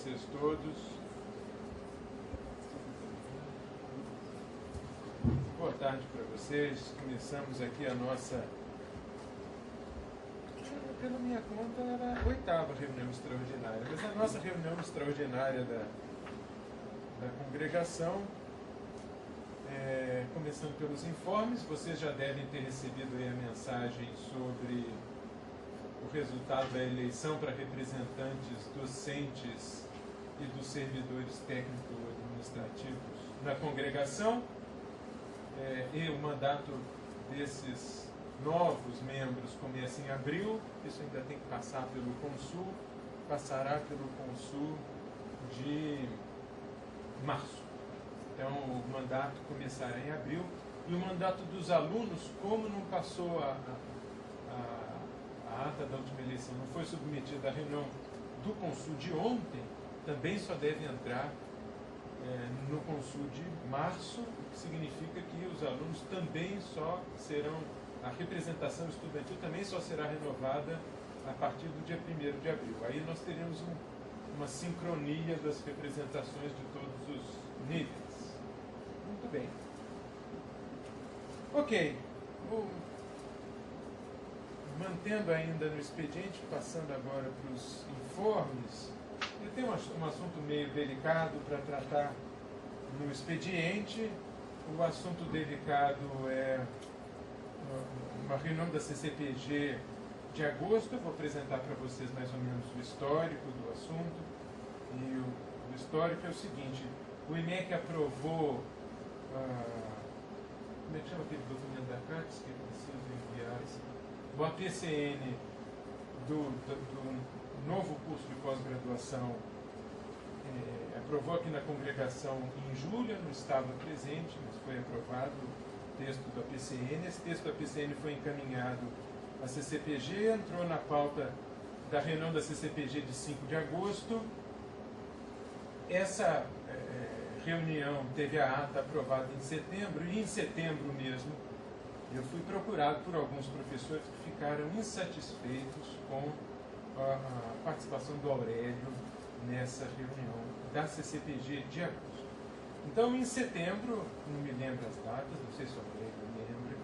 vocês todos. Boa tarde para vocês. Começamos aqui a nossa, pela minha conta, era a 8ª reunião extraordinária, mas a nossa reunião extraordinária da congregação, começando pelos informes. Vocês já devem ter recebido aí a mensagem sobre o resultado da eleição para representantes docentes e dos servidores técnico-administrativos na congregação, e o mandato desses novos membros começa em abril. Isso ainda tem que passar pelo Consul, passará pelo Consul de março. Então o mandato começará em abril, e o mandato dos alunos, como não passou a ata da última eleição, não foi submetida à reunião do Consul de ontem, também só deve entrar no Consul de março, o que significa que os alunos também só serão, a representação estudantil também só será renovada a partir do dia 1º de abril. Aí nós teremos uma sincronia das representações de todos os níveis. Muito bem. Ok. Mantendo ainda no expediente, passando agora para os informes, eu tenho um assunto meio delicado para tratar no expediente. O assunto delicado é uma reunião da CCPG de agosto. Eu vou apresentar para vocês mais ou menos o histórico do assunto. E o histórico é o seguinte: o IMEC aprovou como é que chama aquele documento da CACS que precisa enviar? O APCN do novo curso de pós-graduação. Aprovou aqui na congregação em julho. Eu não estava presente, mas foi aprovado o texto do APCN. Esse texto do APCN foi encaminhado à CCPG, entrou na pauta da reunião da CCPG de 5 de agosto. Essa reunião teve a ata aprovada em setembro, e em setembro mesmo eu fui procurado por alguns professores que ficaram insatisfeitos com a participação do Aurélio nessa reunião da CCPG de agosto. Então, em setembro, não me lembro as datas, não sei se o Aurélio lembra,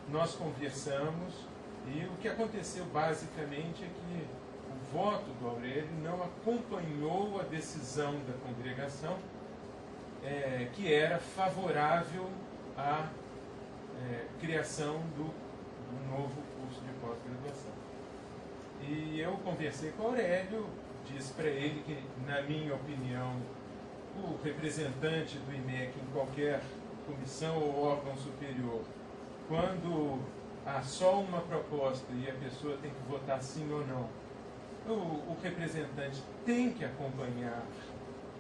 nós conversamos, e o que aconteceu basicamente é que o voto do Aurélio não acompanhou a decisão da congregação, que era favorável à criação do novo curso de pós-graduação. E eu conversei com o Aurélio, disse para ele que, na minha opinião, o representante do IMEC em qualquer comissão ou órgão superior, quando há só uma proposta e a pessoa tem que votar sim ou não, o representante tem que acompanhar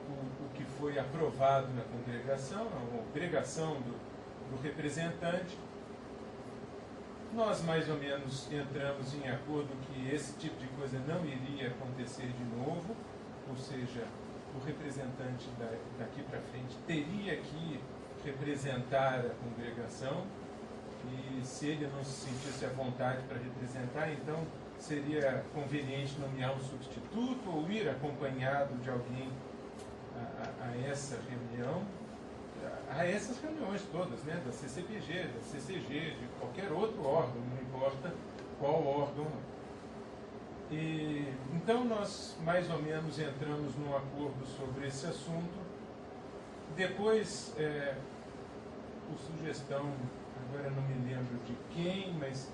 o que foi aprovado na congregação, a obrigação do representante. Nós mais ou menos entramos em acordo que esse tipo de coisa não iria acontecer de novo, ou seja, o representante daqui para frente teria que representar a congregação, e se ele não se sentisse à vontade para representar, então seria conveniente nomear um substituto ou ir acompanhado de alguém a essa reunião, a essas reuniões todas, né, da CCPG, da CCG, de qualquer outro órgão, não importa qual órgão. E então nós mais ou menos entramos num acordo sobre esse assunto. Depois, por sugestão, agora não me lembro de quem, mas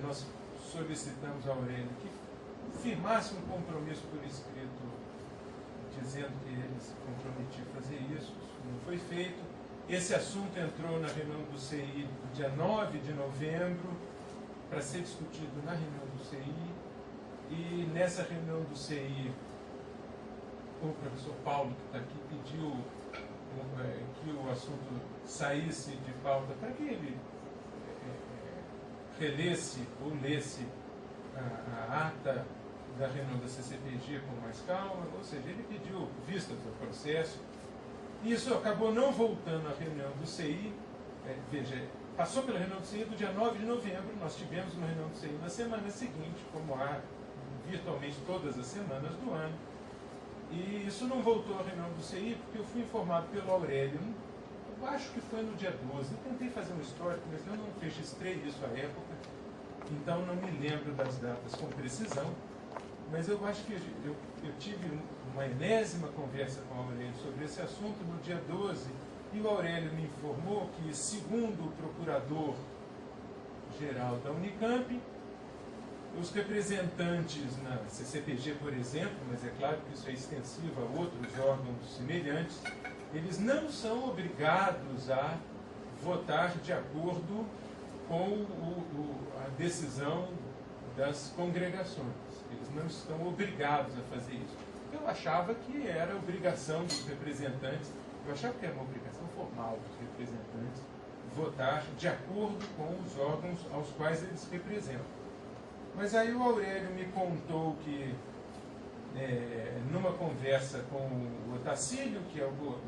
nós solicitamos a Aurélio que firmasse um compromisso por escrito, dizendo que ele se comprometia a fazer isso. Não foi feito. Esse assunto entrou na reunião do CI no dia 9 de novembro, para ser discutido na reunião do CI. E nessa reunião do CI, o professor Paulo, que está aqui, pediu que o assunto saísse de pauta para que ele relesse ou lesse a ata da reunião da CCPG com mais calma, ou seja, ele pediu vistas do processo. Isso acabou não voltando à reunião do CI. Veja, passou pela reunião do CI do dia 9 de novembro, nós tivemos uma reunião do CI na semana seguinte, como há virtualmente todas as semanas do ano, E isso não voltou à reunião do CI, porque eu fui informado pelo Aurélio, eu acho que foi no dia 12. Eu tentei fazer um histórico, mas eu não registrei isso à época, então não me lembro das datas com precisão. Mas eu acho que eu tive uma enésima conversa com o Aurélio sobre esse assunto no dia 12, e o Aurélio me informou que, segundo o procurador-geral da Unicamp, os representantes na CCPG, por exemplo, mas é claro que isso é extensivo a outros órgãos semelhantes, eles não são obrigados a votar de acordo com a decisão das congregações. Eles não estão obrigados a fazer isso. Eu achava que era obrigação dos representantes, eu achava que era uma obrigação formal dos representantes votar de acordo com os órgãos aos quais eles representam. Mas aí o Aurélio me contou que, numa conversa com o Otacílio, que é o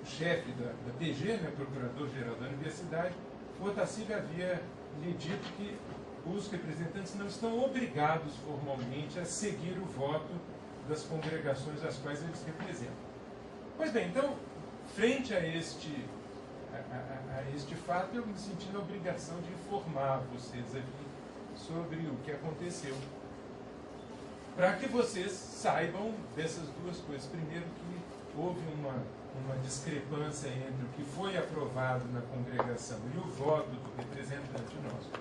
chefe da PG, né, Procurador-Geral da Universidade, o Otacílio havia lhe dito que os representantes não estão obrigados formalmente a seguir o voto das congregações às quais eles representam. Pois bem, então, frente a este fato, eu me senti na obrigação de informar vocês aqui sobre o que aconteceu, para que vocês saibam dessas duas coisas. Primeiro, que houve uma discrepância entre o que foi aprovado na congregação e o voto do representante nosso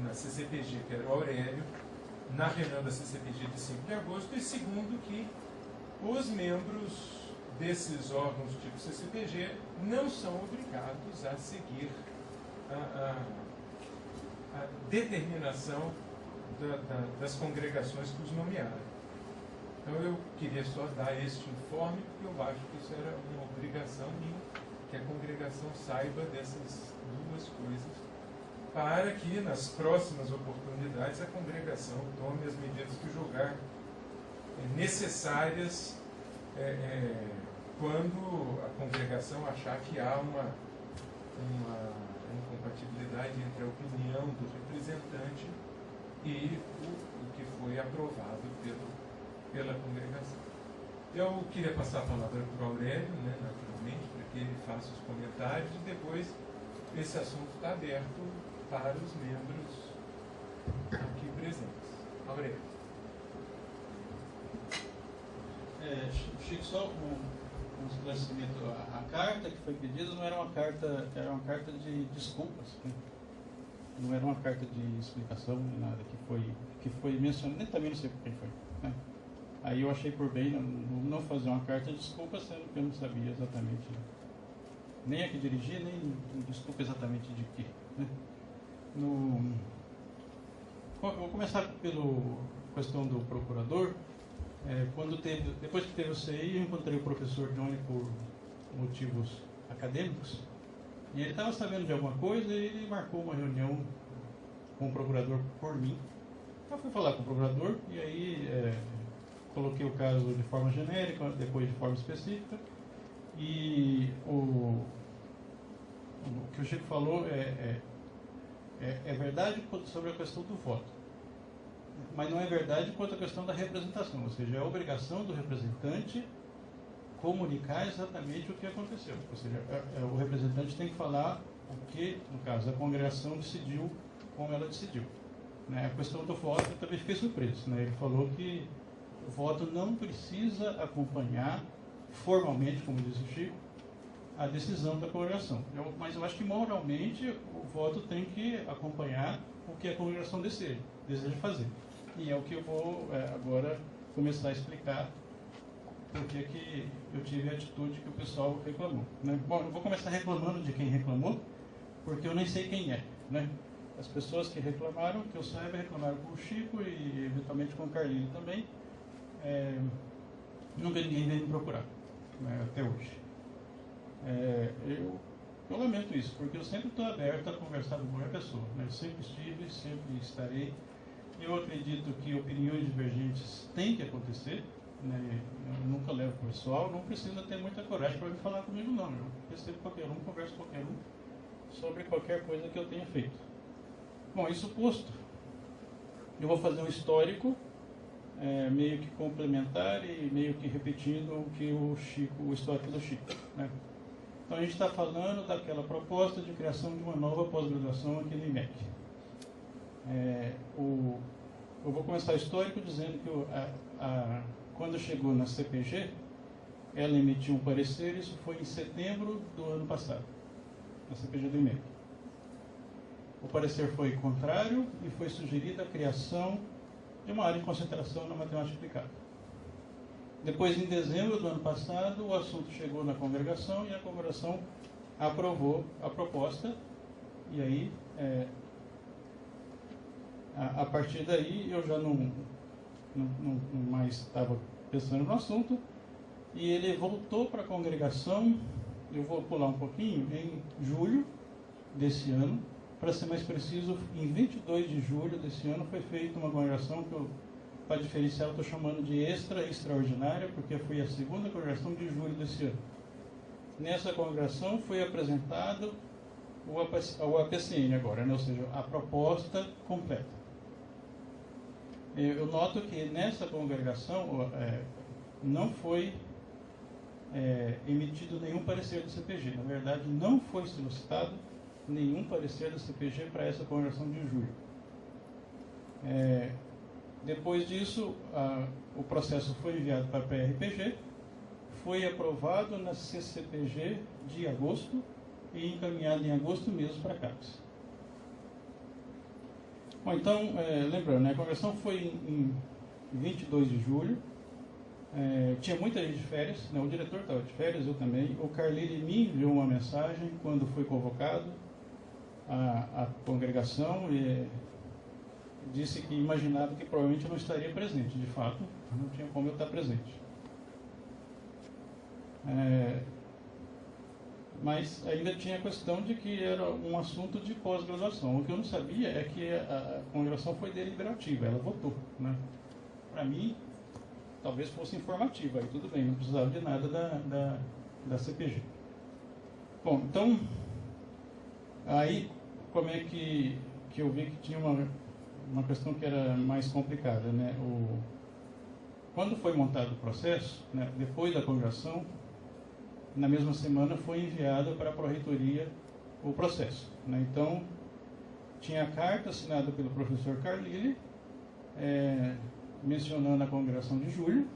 na CCPG, que era o Aurélio, na reunião da CCPG de 5 de agosto, e segundo, que os membros desses órgãos tipo CCPG não são obrigados a seguir a determinação das congregações que os nomearam. Então eu queria só dar este informe, porque eu acho que isso era uma obrigação minha, que a congregação saiba dessas duas coisas, para que nas próximas oportunidades a congregação tome as medidas que julgar necessárias quando a congregação achar que há uma incompatibilidade entre a opinião do representante e o que foi aprovado pela congregação. Eu queria passar a palavra para o Aurélio, né, naturalmente, para que ele faça os comentários, e depois esse assunto está aberto para os membros aqui presentes. Aurélio. Chico, só um esclarecimento. A carta que foi pedida não era uma carta, era uma carta de desculpas, né? Não era uma carta de explicação nem nada que foi mencionado, nem também não sei por quem foi, né? Aí eu achei por bem não fazer uma carta de desculpa, sendo que eu não sabia exatamente nem a que dirigir, nem desculpa exatamente de quê, né? Eu vou começar pela questão do procurador. Depois que teve o CI, eu encontrei o professor Johnny por motivos acadêmicos, e ele estava sabendo de alguma coisa e ele marcou uma reunião com o procurador por mim. Eu fui falar com o procurador e aí coloquei o caso de forma genérica, depois de forma específica, e o que o Chico falou é verdade sobre a questão do voto, mas não é verdade quanto à questão da representação, ou seja, é a obrigação do representante comunicar exatamente o que aconteceu. Ou seja, o representante tem que falar o que, no caso, a congregação decidiu, como ela decidiu, né? A questão do voto, eu também fiquei surpreso, né? Ele falou que o voto não precisa acompanhar formalmente, como disse o Chico, a decisão da congregação. Mas eu acho que moralmente o voto tem que acompanhar o que a congregação deseja fazer. E é o que eu vou agora começar a explicar porque que eu tive a atitude que o pessoal reclamou, né? Bom, eu vou começar reclamando de quem reclamou, porque eu nem sei quem é, né? As pessoas que reclamaram, que eu saiba, reclamaram com o Chico e eventualmente com o Carlinho também. Nunca ninguém veio me procurar, né, até hoje. Eu lamento isso, porque eu sempre estou aberto a conversar com qualquer pessoa, né? Eu sempre estive, sempre estarei. Eu acredito que opiniões divergentes têm que acontecer, né? Eu nunca levo para o pessoal, não precisa ter muita coragem para me falar comigo, não. Eu recebo qualquer um, converso com qualquer um sobre qualquer coisa que eu tenha feito. Bom, isso posto, eu vou fazer um histórico meio que complementar e meio que repetindo o que o histórico do Chico, né? Então a gente está falando daquela proposta de criação de uma nova pós-graduação aqui no IMEC. Eu vou começar o histórico dizendo que quando chegou na CPG, ela emitiu um parecer, isso foi em setembro do ano passado, na CPG do IMEC. O parecer foi contrário e foi sugerida a criação de uma área de concentração na matemática aplicada. Depois, em dezembro do ano passado, o assunto chegou na congregação e a congregação aprovou a proposta. E aí, a partir daí, eu já não mais estava pensando no assunto. E ele voltou para a congregação, eu vou pular um pouquinho, em julho desse ano. Para ser mais preciso, em 22 de julho desse ano foi feita uma congregação que para diferenciar, eu estou chamando de extraordinária, porque foi a segunda congregação de julho desse ano. Nessa congregação foi apresentado o APCN agora, né? Ou seja, a proposta completa. Eu noto que nessa congregação não foi emitido nenhum parecer do CPG. Na verdade, não foi solicitado nenhum parecer da CPG para essa congregação de julho. Depois disso, o processo foi enviado para a PRPG, foi aprovado na CCPG de agosto e encaminhado em agosto mesmo para a CAPES. Bom, então, lembrando, né, a congregação foi em 22 de julho, tinha muita gente de férias, né, o diretor estava de férias, eu também. O Carlyle me enviou uma mensagem quando foi convocado a congregação e disse que imaginava que provavelmente eu não estaria presente. De fato, não tinha como eu estar presente. Mas ainda tinha a questão de que era um assunto de pós-graduação. O que eu não sabia é que a congregação foi deliberativa, ela votou, né? Para mim, talvez fosse informativa, aí tudo bem, não precisava de nada da CPG. Bom, então, aí como é que eu vi que tinha uma questão que era mais complicada, né? Quando foi montado o processo, né, depois da congregação, na mesma semana foi enviado para a Pró-Reitoria o processo, né? Então, tinha a carta assinada pelo professor Carlyle, mencionando a congregação de julho,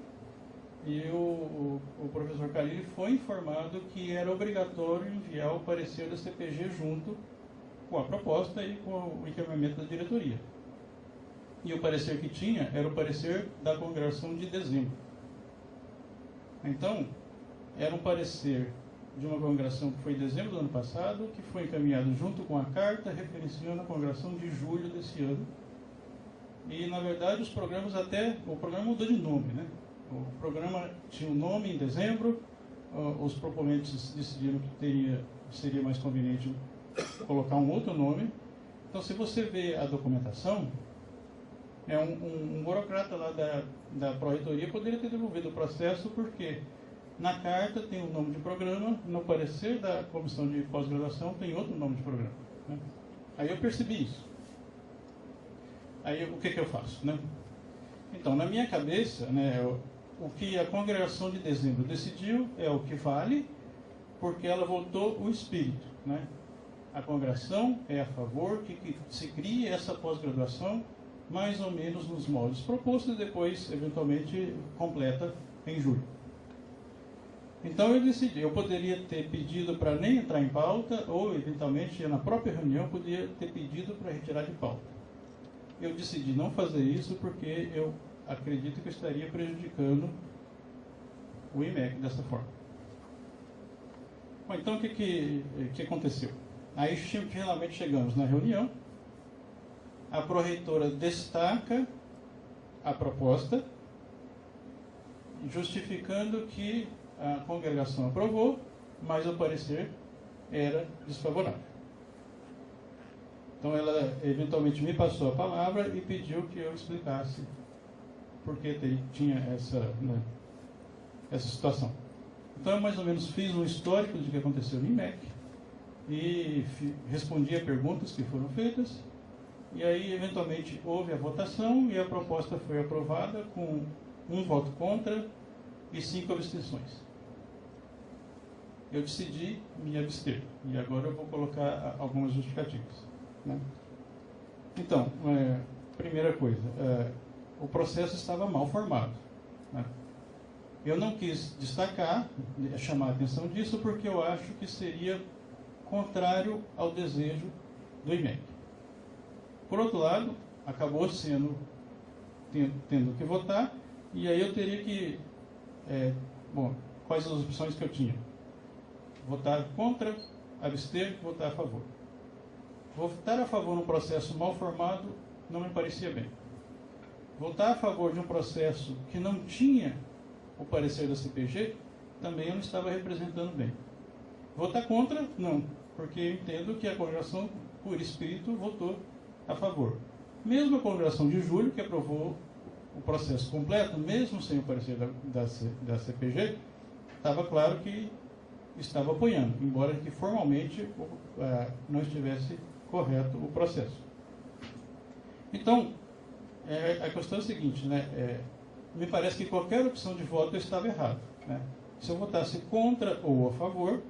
e o professor Carlyle foi informado que era obrigatório enviar o parecer da CPG junto com a proposta e com o encaminhamento da diretoria. E o parecer que tinha era o parecer da congregação de dezembro. Então, era um parecer de uma congregação que foi em dezembro do ano passado, que foi encaminhado junto com a carta referenciando a congregação de julho desse ano. E, na verdade, o programa mudou de nome, né? O programa tinha um nome em dezembro, os proponentes decidiram que seria mais conveniente colocar um outro nome. Então, se você vê a documentação, um burocrata lá da Pró-Reitoria poderia ter devolvido o processo, porque na carta tem o nome de programa, no parecer da comissão de pós-graduação tem outro nome de programa, né? Aí eu percebi isso. Aí o que eu faço, né? Então, na minha cabeça, né, o que a congregação de dezembro decidiu é o que vale, porque ela votou o espírito, né? A congregação é a favor que se crie essa pós-graduação mais ou menos nos moldes propostos e depois, eventualmente, completa em julho. Então eu decidi, eu poderia ter pedido para nem entrar em pauta, ou eventualmente na própria reunião poderia ter pedido para retirar de pauta. Eu decidi não fazer isso porque eu acredito que eu estaria prejudicando o IMEC dessa forma. Bom, então o que aconteceu? Aí finalmente chegamos na reunião, a pró-reitora destaca a proposta, justificando que a congregação aprovou, mas o parecer era desfavorável. Então ela eventualmente me passou a palavra e pediu que eu explicasse por que tinha essa situação. Então eu mais ou menos fiz um histórico do que aconteceu no IMEC e respondi a perguntas que foram feitas E aí, eventualmente, houve a votação e a proposta foi aprovada com 1 voto contra e 5 abstenções. Eu decidi me abster. E agora eu vou colocar algumas justificativas, né? Então, primeira coisa, o processo estava mal formado, né? Eu não quis destacar, chamar a atenção disso, porque eu acho que seria contrário ao desejo do IMEC. Por outro lado, acabou tendo que votar, e aí eu teria que... quais as opções que eu tinha? Votar contra, abster, votar a favor. Votar a favor num processo mal formado não me parecia bem. Votar a favor de um processo que não tinha o parecer da CPG, também eu não estava representando bem. Votar contra, não, porque eu entendo que a congregação, por espírito, votou a favor. Mesmo a congregação de julho, que aprovou o processo completo, mesmo sem o parecer da CPG, estava claro que estava apoiando, embora que formalmente não estivesse correto o processo. Então, a questão é a seguinte, né? Me parece que qualquer opção de voto eu estava errado, né? Se eu votasse contra ou a favor,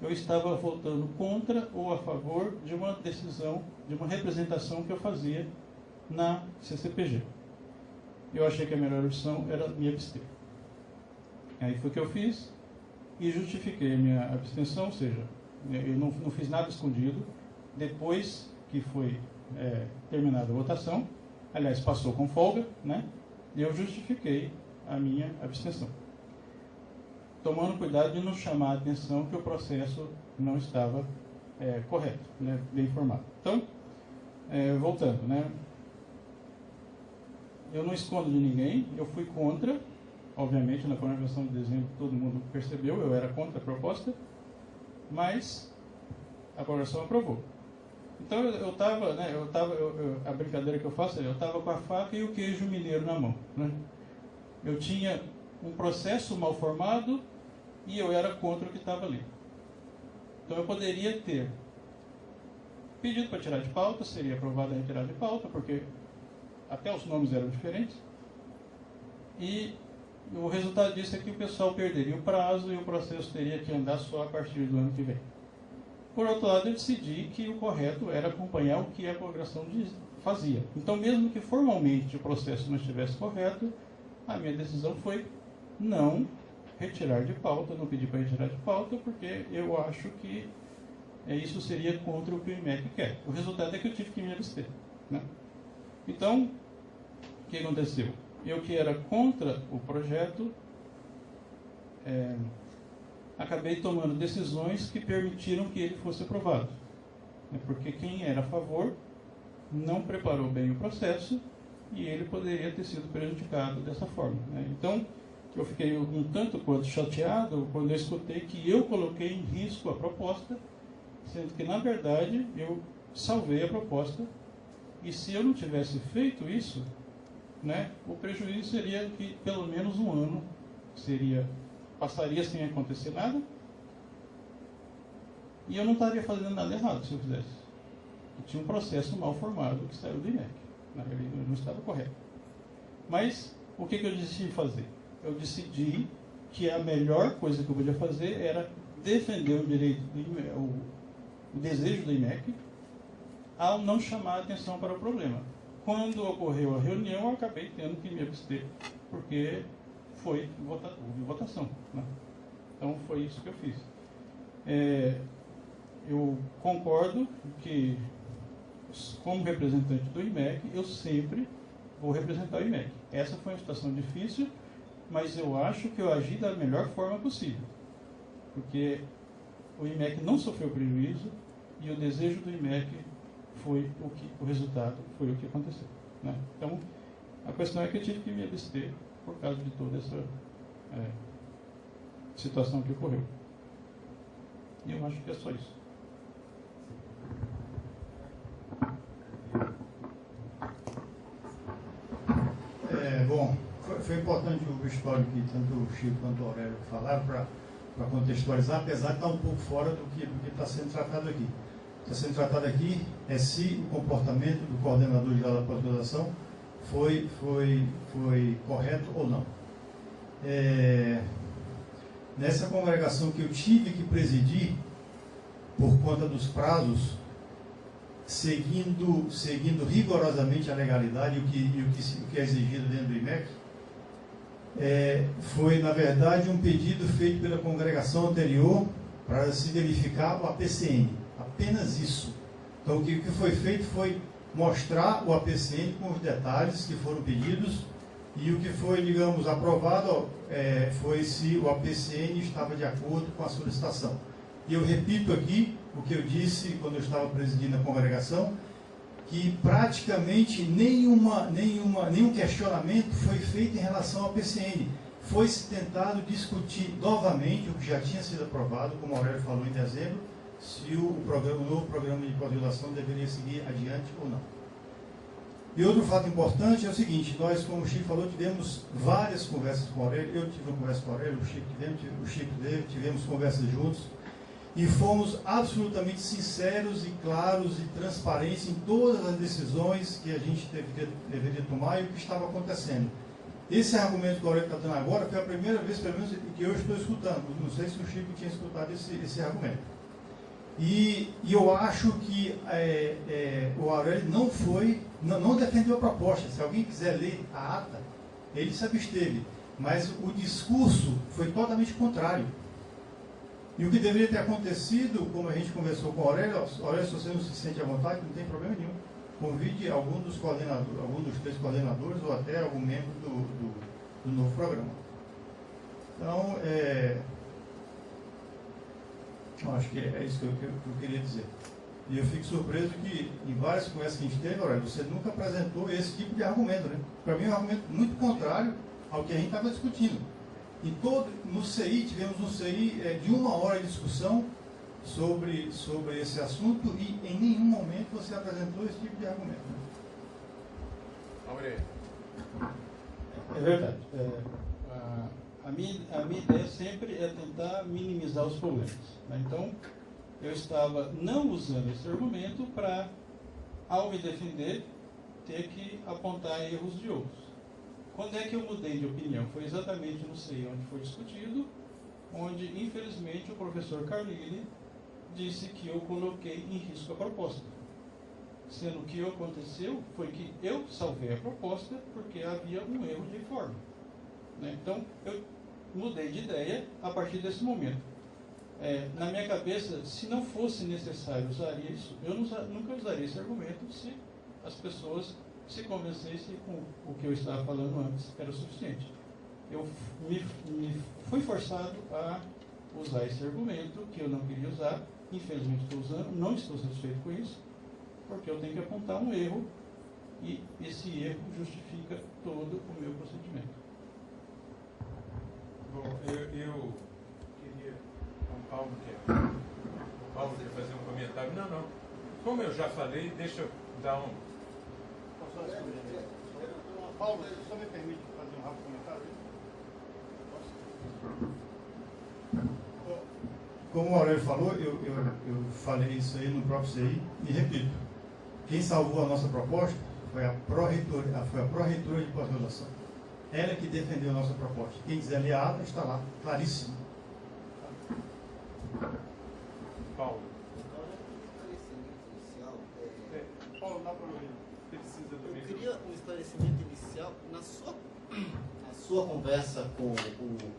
eu estava votando contra ou a favor de uma decisão, de uma representação que eu fazia na CCPG. Eu achei que a melhor opção era me abster. Aí foi o que eu fiz e justifiquei a minha abstenção, ou seja, eu não fiz nada escondido. Depois que foi terminada a votação, aliás, passou com folga, né? E eu justifiquei a minha abstenção, tomando cuidado de não chamar a atenção que o processo não estava correto, né, bem informado. Então, voltando, né, eu não escondo de ninguém, eu fui contra, obviamente, na congregação de dezembro todo mundo percebeu, eu era contra a proposta, mas a congregação aprovou. Então a brincadeira que eu faço eu estava com a faca e o queijo mineiro na mão, né? Eu tinha um processo mal formado e eu era contra o que estava ali. Então eu poderia ter pedido para tirar de pauta, seria aprovada a retirada de pauta, porque até os nomes eram diferentes, e o resultado disso é que o pessoal perderia o prazo e o processo teria que andar só a partir do ano que vem. Por outro lado, eu decidi que o correto era acompanhar o que a congregação fazia. Então, mesmo que formalmente o processo não estivesse correto, a minha decisão foi não retirar de pauta, não pedir para retirar de pauta, porque eu acho que isso seria contra o que o IMEC quer. O resultado é que eu tive que me abster, né? Então, o que aconteceu? Eu que era contra o projeto, acabei tomando decisões que permitiram que ele fosse aprovado. Porque quem era a favor não preparou bem o processo e ele poderia ter sido prejudicado dessa forma, né? Então, eu fiquei um tanto quanto chateado quando eu escutei que eu coloquei em risco a proposta, sendo que, na verdade, eu salvei a proposta, e se eu não tivesse feito isso, né, o prejuízo seria que pelo menos um ano passaria sem acontecer nada, e eu não estaria fazendo nada errado se eu fizesse. Eu tinha um processo mal formado que saiu do IMEC, na realidade não estava correto. Mas o que eu decidi fazer? Eu decidi que a melhor coisa que eu podia fazer era defender o direito do IMEC, o desejo do IMEC, ao não chamar a atenção para o problema. Quando ocorreu a reunião, eu acabei tendo que me abster, porque houve votação, né? Então foi isso que eu fiz. Eu concordo que, como representante do IMEC, eu sempre vou representar o IMEC. Essa foi uma situação difícil, mas eu acho que eu agi da melhor forma possível, porque o IMEC não sofreu prejuízo e o desejo do IMEC foi o resultado foi o que aconteceu, né? Então, a questão é que eu tive que me abster por causa de toda essa situação que ocorreu. E eu acho que é só isso. Bom, foi importante o histórico que tanto o Chico quanto o Aurélio falaram para contextualizar, apesar de estar um pouco fora do que está sendo tratado aqui. está sendo tratado aqui é se o comportamento do coordenador geral da pós-graduação foi correto ou não. Nessa congregação que eu tive que presidir, por conta dos prazos, seguindo rigorosamente a legalidade e o que é exigido dentro do IMEC, foi, na verdade, um pedido feito pela congregação anterior para se verificar o APCN. Apenas isso. Então, o que foi feito foi mostrar o APCN com os detalhes que foram pedidos, e o que foi, digamos, aprovado foi se o APCN estava de acordo com a solicitação. E eu repito aqui o que eu disse quando eu estava presidindo a congregação, que praticamente nenhum questionamento foi feito em relação ao PCN. Foi-se tentado discutir novamente o que já tinha sido aprovado, como o Aurélio falou em dezembro, se o novo programa de pós-graduação deveria seguir adiante ou não. E outro fato importante é o seguinte: nós, como o Chico falou, tivemos várias conversas com o Aurélio. Eu tive uma conversa com o Aurélio, o Chico teve, tivemos conversas juntos, e fomos absolutamente sinceros e claros e transparentes em todas as decisões que a gente deveria tomar e o que estava acontecendo. Esse argumento que o Aurélio está dando agora foi a primeira vez, pelo menos, que eu estou escutando. Não sei se o Chico tinha escutado esse argumento. E eu acho que o Aurélio não defendeu a proposta. Se alguém quiser ler a ata, ele se absteve. Mas o discurso foi totalmente contrário. E o que deveria ter acontecido, como a gente conversou com o Aurélio, se você não se sente à vontade, não tem problema nenhum. Convide algum dos 3 coordenadores ou até algum membro do novo programa. Então, eu acho que é isso que eu queria dizer. E eu fico surpreso que, em várias conversas que a gente teve, Aurélio, você nunca apresentou esse tipo de argumento, né? Para mim é um argumento muito contrário ao que a gente estava discutindo. No CI, tivemos um CI de 1 hora de discussão sobre esse assunto e em nenhum momento você apresentou esse tipo de argumento. Né? Aurélio. É verdade. A minha ideia sempre é tentar minimizar os problemas. Né? Então, eu estava não usando esse argumento para, ao me defender, ter que apontar erros de outros. Quando é que eu mudei de opinião? Foi exatamente no CI onde foi discutido, onde, infelizmente, o professor Carlini disse que eu coloquei em risco a proposta. Sendo que o que aconteceu foi que eu salvei a proposta porque havia um erro de forma. Né? Então, eu mudei de ideia a partir desse momento. Na minha cabeça, se não fosse necessário usar isso, eu nunca usaria esse argumento se as pessoas se convencessem com o que eu estava falando antes era o suficiente. Eu me fui forçado a usar esse argumento que eu não queria usar. Infelizmente estou usando, não estou satisfeito com isso, porque eu tenho que apontar um erro e esse erro justifica todo o meu procedimento. Bom, eu queria... O Paulo quer fazer um comentário. Não. Como eu já falei, deixa eu dar um... Paulo, só me permite fazer um rápido comentário? Como o Aurélio falou, eu falei isso aí no próprio CI e repito. Quem salvou a nossa proposta foi a pró-reitora de pós-graduação. Ela que defendeu a nossa proposta. Quem quiser ler a ata, está lá, claríssimo. Paulo. Paulo, dá para ouvir. Eu queria um esclarecimento inicial. Na sua conversa com o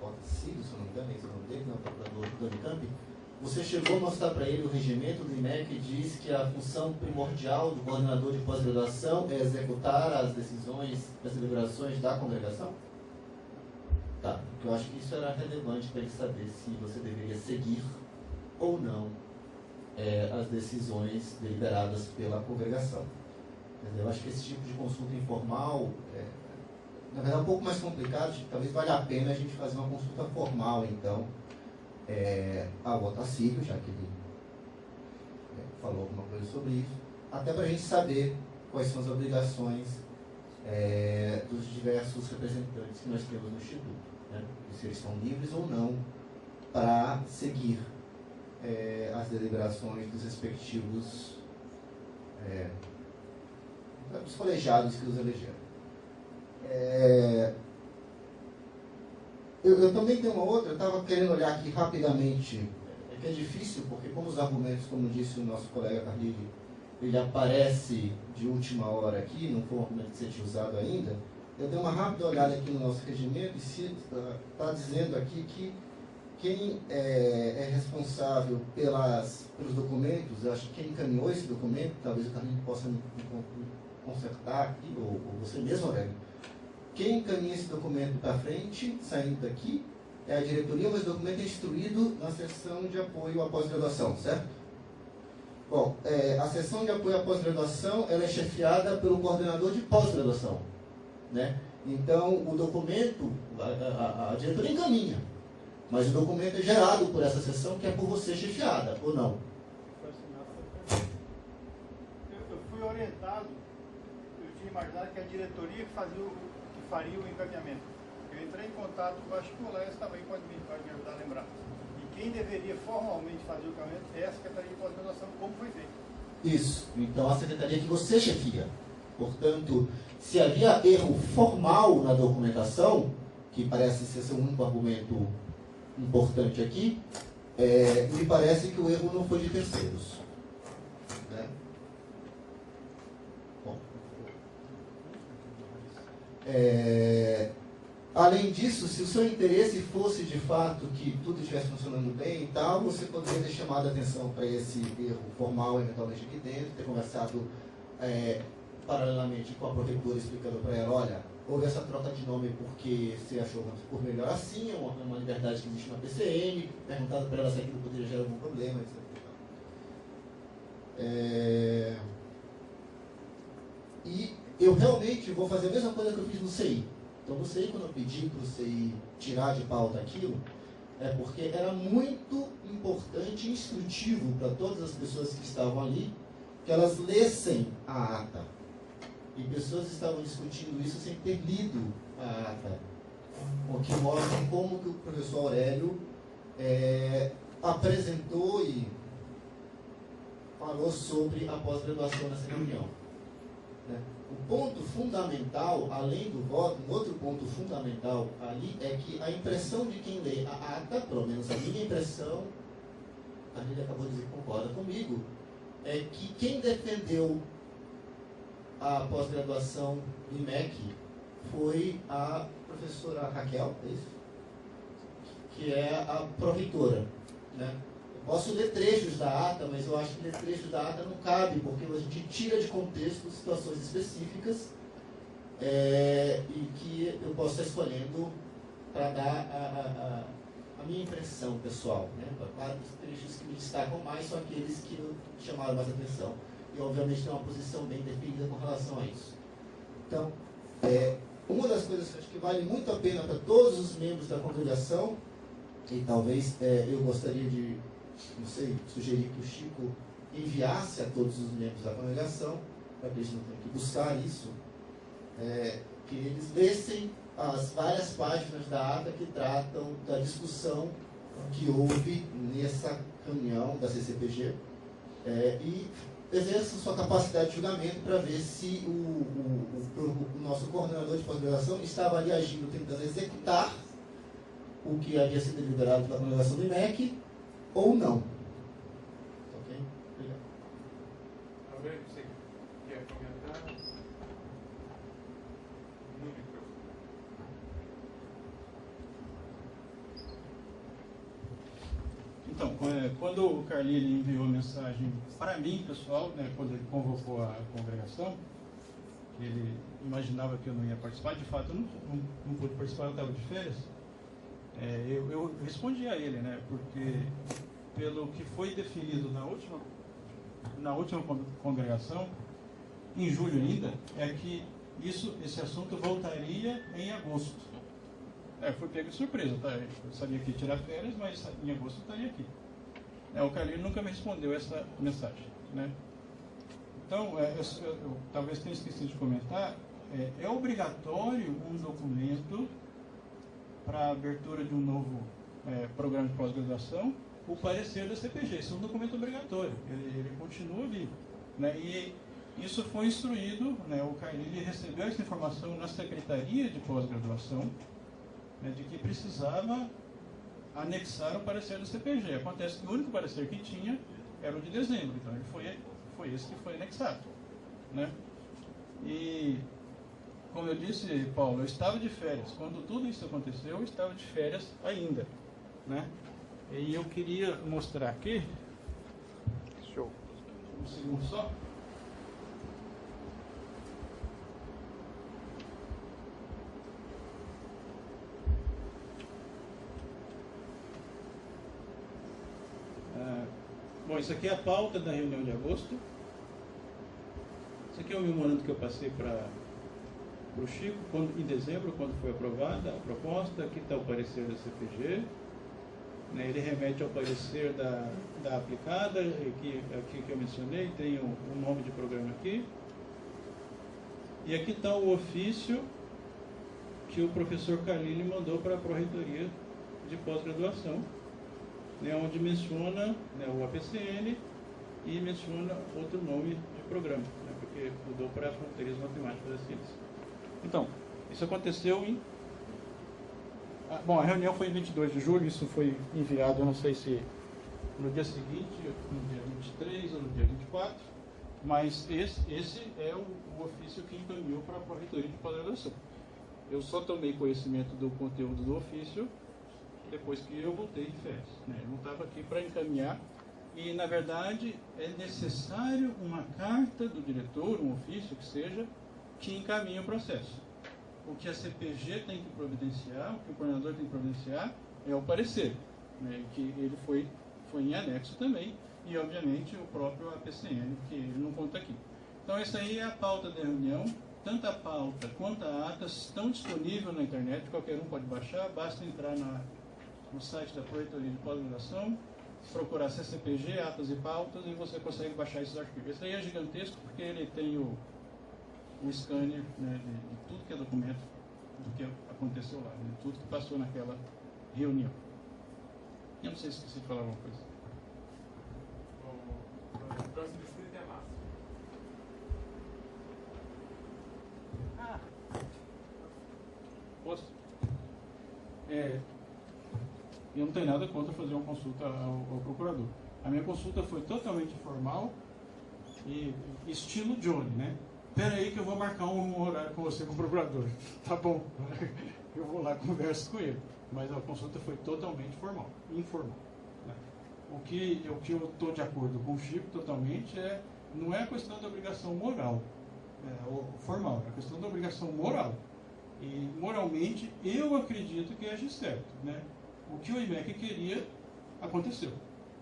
Otacílio, se não me engano, esse é o nome dele, não, o procurador do Unicamp, você chegou a mostrar para ele o regimento do IMEC que diz que a função primordial do coordenador de pós-graduação é executar as decisões, as deliberações da congregação? Tá, porque eu acho que isso era relevante para ele saber se você deveria seguir ou não as decisões deliberadas pela congregação. Eu acho que esse tipo de consulta informal, na verdade, é um pouco mais complicado. Talvez valha a pena a gente fazer uma consulta formal, então, ao Otacílio, já que ele falou alguma coisa sobre isso, até para a gente saber quais são as obrigações dos diversos representantes que nós temos no Instituto, né? E se eles estão livres ou não para seguir as deliberações dos respectivos dos colegiados que os elegeram. Eu também tenho uma outra, eu estava querendo olhar aqui rapidamente, que é difícil, porque como os argumentos, como disse o nosso colega Carlini, ele aparece de última hora aqui, não foi um argumento que seja usado ainda, eu dei uma rápida olhada aqui no nosso regimento e está dizendo aqui que quem é responsável pelos documentos, eu acho que quem encaminhou esse documento, talvez o Carlini possa me consertar aqui, ou você mesmo, Aurélio, quem encaminha esse documento para frente, saindo daqui, é a diretoria, mas o documento é instruído na seção de apoio à pós-graduação, certo? Bom, a seção de apoio à pós-graduação, ela é chefiada pelo coordenador de pós-graduação, né? Então, o documento, a diretoria encaminha, mas o documento é gerado por essa seção, que é por você chefiada, ou não? Eu fui orientado, eu tinha imaginado que a diretoria que faria o encaminhamento. Eu entrei em contato com as colegas, também pode me ajudar a lembrar. E quem deveria formalmente fazer o encaminhamento é a Secretaria de Pós-Graduação, como foi feito. Isso. Então, a secretaria que você chefia. Portanto, se havia erro formal na documentação, que parece ser seu único argumento importante aqui, me parece que o erro não foi de terceiros. Né? Bom. Além disso, se o seu interesse fosse de fato que tudo estivesse funcionando bem e tal, você poderia ter chamado a atenção para esse erro formal, eventualmente aqui dentro, ter conversado paralelamente com a prefeitura, explicando para ela, olha, houve essa troca de nome porque você achou por melhor assim, é uma liberdade que existe na PCN, perguntado para ela se aquilo poderia gerar algum problema, etc. E eu realmente vou fazer a mesma coisa que eu fiz no CI. Então, no CI, quando eu pedi para o CI tirar de pauta aquilo, é porque era muito importante e instrutivo para todas as pessoas que estavam ali, que elas lessem a ata. E pessoas estavam discutindo isso sem ter lido a ata. O que mostra como que o professor Aurélio apresentou e falou sobre a pós-graduação nessa reunião. Né? O ponto fundamental, além do voto, um outro ponto fundamental ali é que a impressão de quem lê a ata, pelo menos a minha impressão, a gente acabou de dizer que concorda comigo, é que quem defendeu a pós-graduação do IMEC foi a professora Raquel, é isso? Que é a proreitora. Né? Eu posso ler trechos da ata, mas eu acho que ler trechos da ata não cabe, porque a gente tira de contexto situações específicas e que eu posso estar escolhendo para dar a minha impressão pessoal. Né? Claro que os trechos que me destacam mais são aqueles que chamaram mais atenção. E, obviamente, tem uma posição bem definida com relação a isso. Então, uma das coisas que eu acho que vale muito a pena para todos os membros da congregação, e talvez eu gostaria de, não sei, sugerir que o Chico enviasse a todos os membros da congregação, para que eles não tenham que buscar isso, que eles lessem as várias páginas da ata que tratam da discussão que houve nessa reunião da CCPG, e exerça sua capacidade de julgamento para ver se o nosso coordenador de pós-graduação estava ali agindo, tentando executar o que havia sido deliberado pela congregação do IMEC ou não. Ok? Obrigado. Aurélio, você quer comentar? No microfone. Então, quando o Carlini enviou a mensagem para mim, pessoal, né, quando ele convocou a congregação, ele imaginava que eu não ia participar, de fato eu não pude participar, eu estava de férias, eu respondi a ele, né, porque pelo que foi definido na última congregação, em julho ainda, é que esse assunto voltaria em agosto. Fui pego de surpresa, tá? Eu sabia que ia tirar férias, mas em agosto eu estaria aqui. O Carlinhos nunca me respondeu essa mensagem, né? Então, eu talvez tenha esquecido de comentar, é obrigatório um documento para a abertura de um novo programa de pós-graduação, o parecer da CPG. Isso é um documento obrigatório, ele continua ali, né? E isso foi instruído, né? O Carlyle recebeu essa informação na Secretaria de Pós-Graduação, né, de que precisava anexar o parecer do CPG. Acontece que o único parecer que tinha era o de dezembro, então ele foi esse que foi anexado, né? E, como eu disse, Paulo, eu estava de férias. Quando tudo isso aconteceu, eu estava de férias ainda, né? E eu queria mostrar aqui, Show. um segundo só. Bom, isso aqui é a pauta da reunião de agosto. Isso aqui é o memorando que eu passei para o Chico em dezembro, quando foi aprovada a proposta. Aqui está o parecer da CPG. Né, ele remete ao parecer da aplicada, aqui que eu mencionei, tem o nome de programa aqui. E aqui está o ofício que o professor Carlyle mandou para a Pró-Reitoria de Pós-Graduação, né, onde menciona, né, o APCN e menciona outro nome de programa, né, porque mudou para Fronteiras Matemáticas da Ciência. Então, isso aconteceu em... Bom, a reunião foi em 22 de julho, isso foi enviado, eu não sei se no dia seguinte, no dia 23 ou no dia 24, mas esse é o ofício que encaminhou para a Pró-Reitoria de Pós-Graduação. Eu só tomei conhecimento do conteúdo do ofício depois que eu voltei de férias, né? Eu não estava aqui para encaminhar, e na verdade é necessário uma carta do diretor, um ofício que seja, que encaminhe o processo. O que a CPG tem que providenciar, o que o coordenador tem que providenciar é o parecer, né? Que ele foi em anexo também, e obviamente o próprio APCN, que ele não conta aqui. Então essa aí é a pauta da reunião. Tanto a pauta quanto a ata estão disponíveis na internet, qualquer um pode baixar, basta entrar no site da Pró-Reitoria de Pós-Graduação, procurar CCPG, atas e pautas, e você consegue baixar esses arquivos. Esse aí é gigantesco porque ele tem o scanner, né, de tudo que é documento, do que aconteceu lá, de tudo que passou naquela reunião. Eu não sei se esqueci de falar alguma coisa. O próximo inscrito é Márcio. Posso? Eu não tenho nada contra fazer uma consulta ao procurador. A minha consulta foi totalmente informal e estilo Johnny, né? Espera aí que eu vou marcar um horário com você, com o procurador. Tá bom, eu vou lá converso com ele. Mas a consulta foi totalmente informal. Né? O que eu estou de acordo com o Chico totalmente não é a questão da obrigação moral, ou formal, é a questão da obrigação moral. E moralmente eu acredito que age certo, né? O que o IMEC queria aconteceu,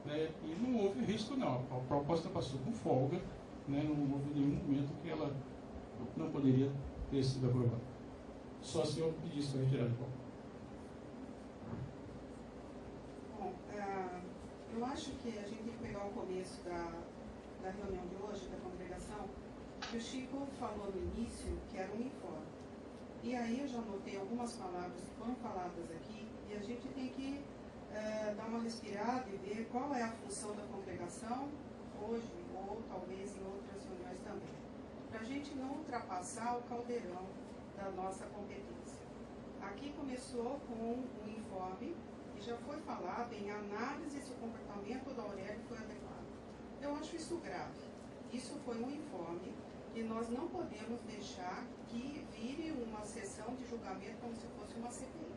né? E não houve risco não, a proposta passou com folga, né? Não houve nenhum momento que ela não poderia ter sido aprovada. Só se eu pedisse para retirar de pauta. Bom, eu acho que a gente tem que pegar o começo da reunião de hoje, da congregação, que o Chico falou no início que era um informe. E aí eu já notei algumas palavras que foram faladas aqui, e a gente tem que dar uma respirada e ver qual é a função da congregação hoje, ou talvez em outras reuniões também, para a gente não ultrapassar o caldeirão da nossa competência. Aqui começou com um informe, e já foi falado em análise se o comportamento do Aurélio foi adequado. Eu acho isso grave. Isso foi um informe e nós não podemos deixar que vire uma sessão de julgamento como se fosse uma CPI,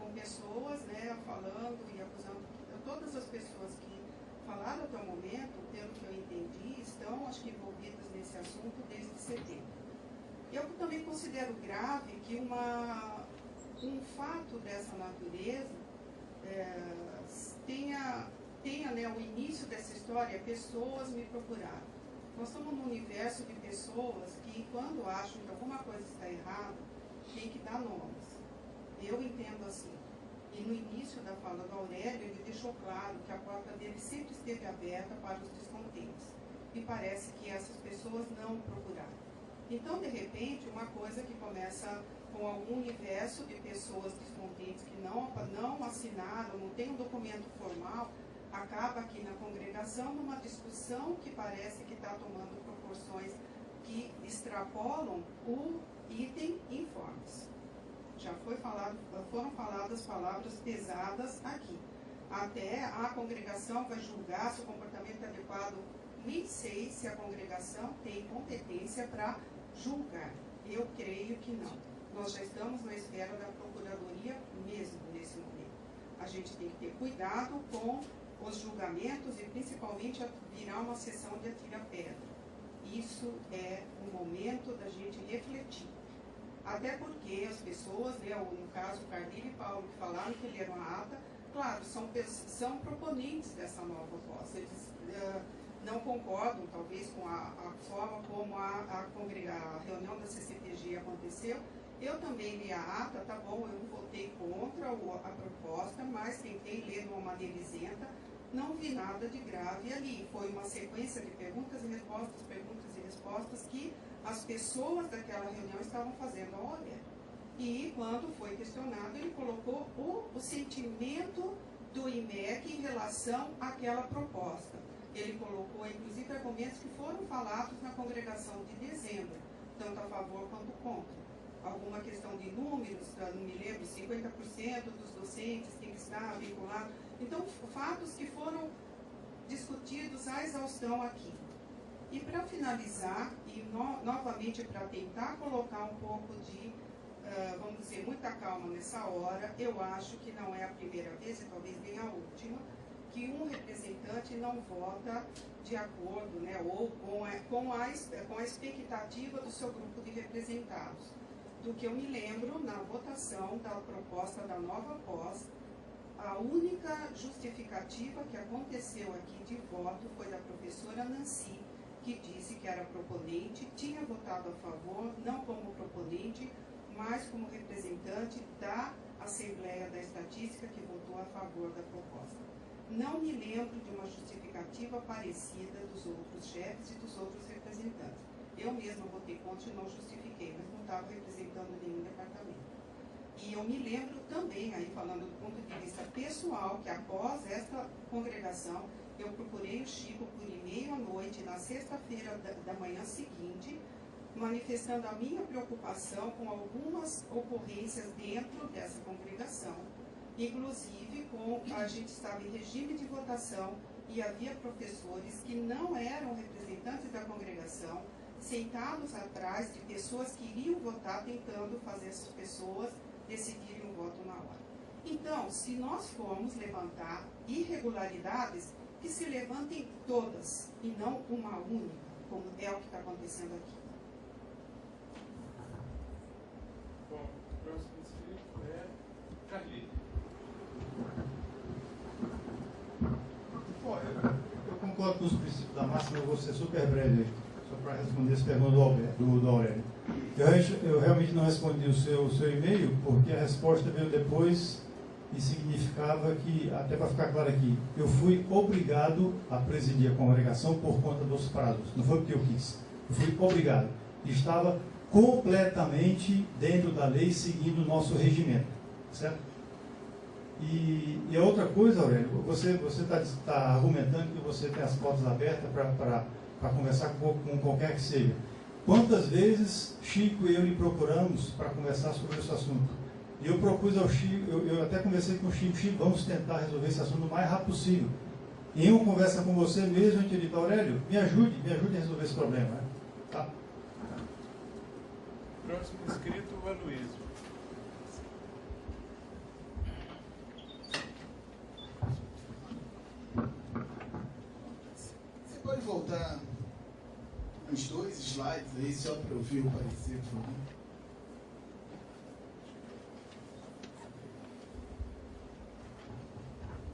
com pessoas, né, falando e acusando. Todas as pessoas que falaram até o momento, pelo que eu entendi, estão, acho que, envolvidas nesse assunto desde setembro. Eu também considero grave que um fato dessa natureza tenha, né, o início dessa história, pessoas me procuraram. Nós estamos num universo de pessoas que, quando acham que alguma coisa está errada, tem que dar nomes. Eu entendo assim. E no início da fala do Aurélio, ele deixou claro que a porta dele sempre esteve aberta para os descontentes. E parece que essas pessoas não procuraram. Então, de repente, uma coisa que começa com algum universo de pessoas descontentes que não assinaram, não tem um documento formal, acaba aqui na congregação numa discussão que parece que está tomando proporções que extrapolam o item informes. Já foram faladas palavras pesadas aqui. Até a congregação vai julgar se o comportamento é adequado. Nem sei se a congregação tem competência para julgar. Eu creio que não. Nós já estamos na esfera da procuradoria mesmo nesse momento. A gente tem que ter cuidado com os julgamentos e principalmente virar uma sessão de atira-pedra. Isso é o momento da gente refletir. Até porque as pessoas, né, no caso o Carlinho e Paulo, que falaram que leram a ata, claro, são proponentes dessa nova proposta. Eles não concordam, talvez, com a forma como a reunião da CCPG aconteceu. Eu também li a ata, tá bom, eu votei contra a proposta, mas tentei ler de uma maneira isenta, não vi nada de grave ali. Foi uma sequência de perguntas e respostas que as pessoas daquela reunião estavam fazendo ao OLER. E quando foi questionado, ele colocou o sentimento do IMEC em relação àquela proposta. Ele colocou, inclusive, argumentos que foram falados na congregação de dezembro, tanto a favor quanto contra. Alguma questão de números, não me lembro, 50% dos docentes tem que estar vinculado. Então, fatos que foram discutidos à exaustão aqui. E para finalizar, e novamente para tentar colocar um pouco de, vamos dizer, muita calma nessa hora, eu acho que não é a primeira vez, e talvez nem a última, que um representante não vota de acordo, né, ou com a expectativa do seu grupo de representados. Do que eu me lembro, na votação da proposta da nova pós, a única justificativa que aconteceu aqui de voto foi da professora Nancy, que disse que era proponente, tinha votado a favor, não como proponente, mas como representante da Assembleia da Estatística, que votou a favor da proposta. Não me lembro de uma justificativa parecida dos outros chefes e dos outros representantes. Eu mesma votei contra e não justifiquei, mas não estava representando nenhum departamento. E eu me lembro também, aí falando do ponto de vista pessoal, que após esta congregação, eu procurei o Chico por e-mail à noite, na sexta-feira da manhã seguinte, manifestando a minha preocupação com algumas ocorrências dentro dessa congregação. Inclusive, a gente estava em regime de votação e havia professores que não eram representantes da congregação, sentados atrás de pessoas que iriam votar, tentando fazer essas pessoas decidirem o voto na hora. Então, se nós formos levantar irregularidades, que se levantem todas, e não uma única, como é o que está acontecendo aqui. Bom, o próximo inscrito é Carlinhos. Bom, eu concordo com os princípios da máxima, eu vou ser super breve, só para responder essa pergunta do Aurélio. Eu realmente não respondi o seu e-mail, porque a resposta veio depois e significava que, até para ficar claro aqui, eu fui obrigado a presidir a congregação por conta dos prazos, não foi porque eu quis, eu fui obrigado. Estava completamente dentro da lei, seguindo o nosso regimento, certo? E a outra coisa, Aurélio, você está argumentando que você tem as portas abertas para conversar com qualquer que seja. Quantas vezes Chico e eu lhe procuramos para conversar sobre esse assunto? E eu propus ao Chico, eu até conversei com o Chico, vamos tentar resolver esse assunto o mais rápido possível. Em uma conversa com você mesmo, a gente disse, Aurélio, me ajude a resolver esse problema. Né? Tá? Próximo inscrito, o Aloysio. Você pode voltar uns 2 slides aí, só para eu ver o parecer, por favor?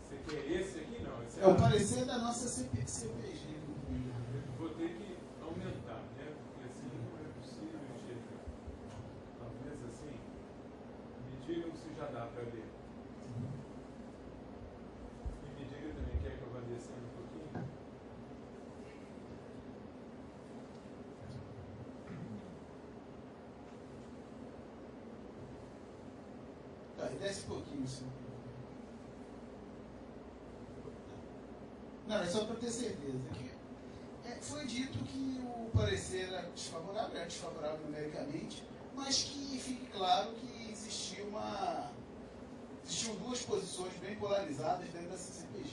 Você quer esse aqui? Não. Esse É o parecer da nossa CPG. Vou ter que aumentar, né? Porque assim não é possível enxergar. Talvez assim. Me digam se já dá para ler. E me diga também, quer que eu vá descendo um pouquinho? Tá, desce um pouquinho, sim. Não, é só para ter certeza. Foi dito que o parecer era desfavorável numericamente, mas que fique claro que existiam duas posições bem polarizadas dentro da CCPG.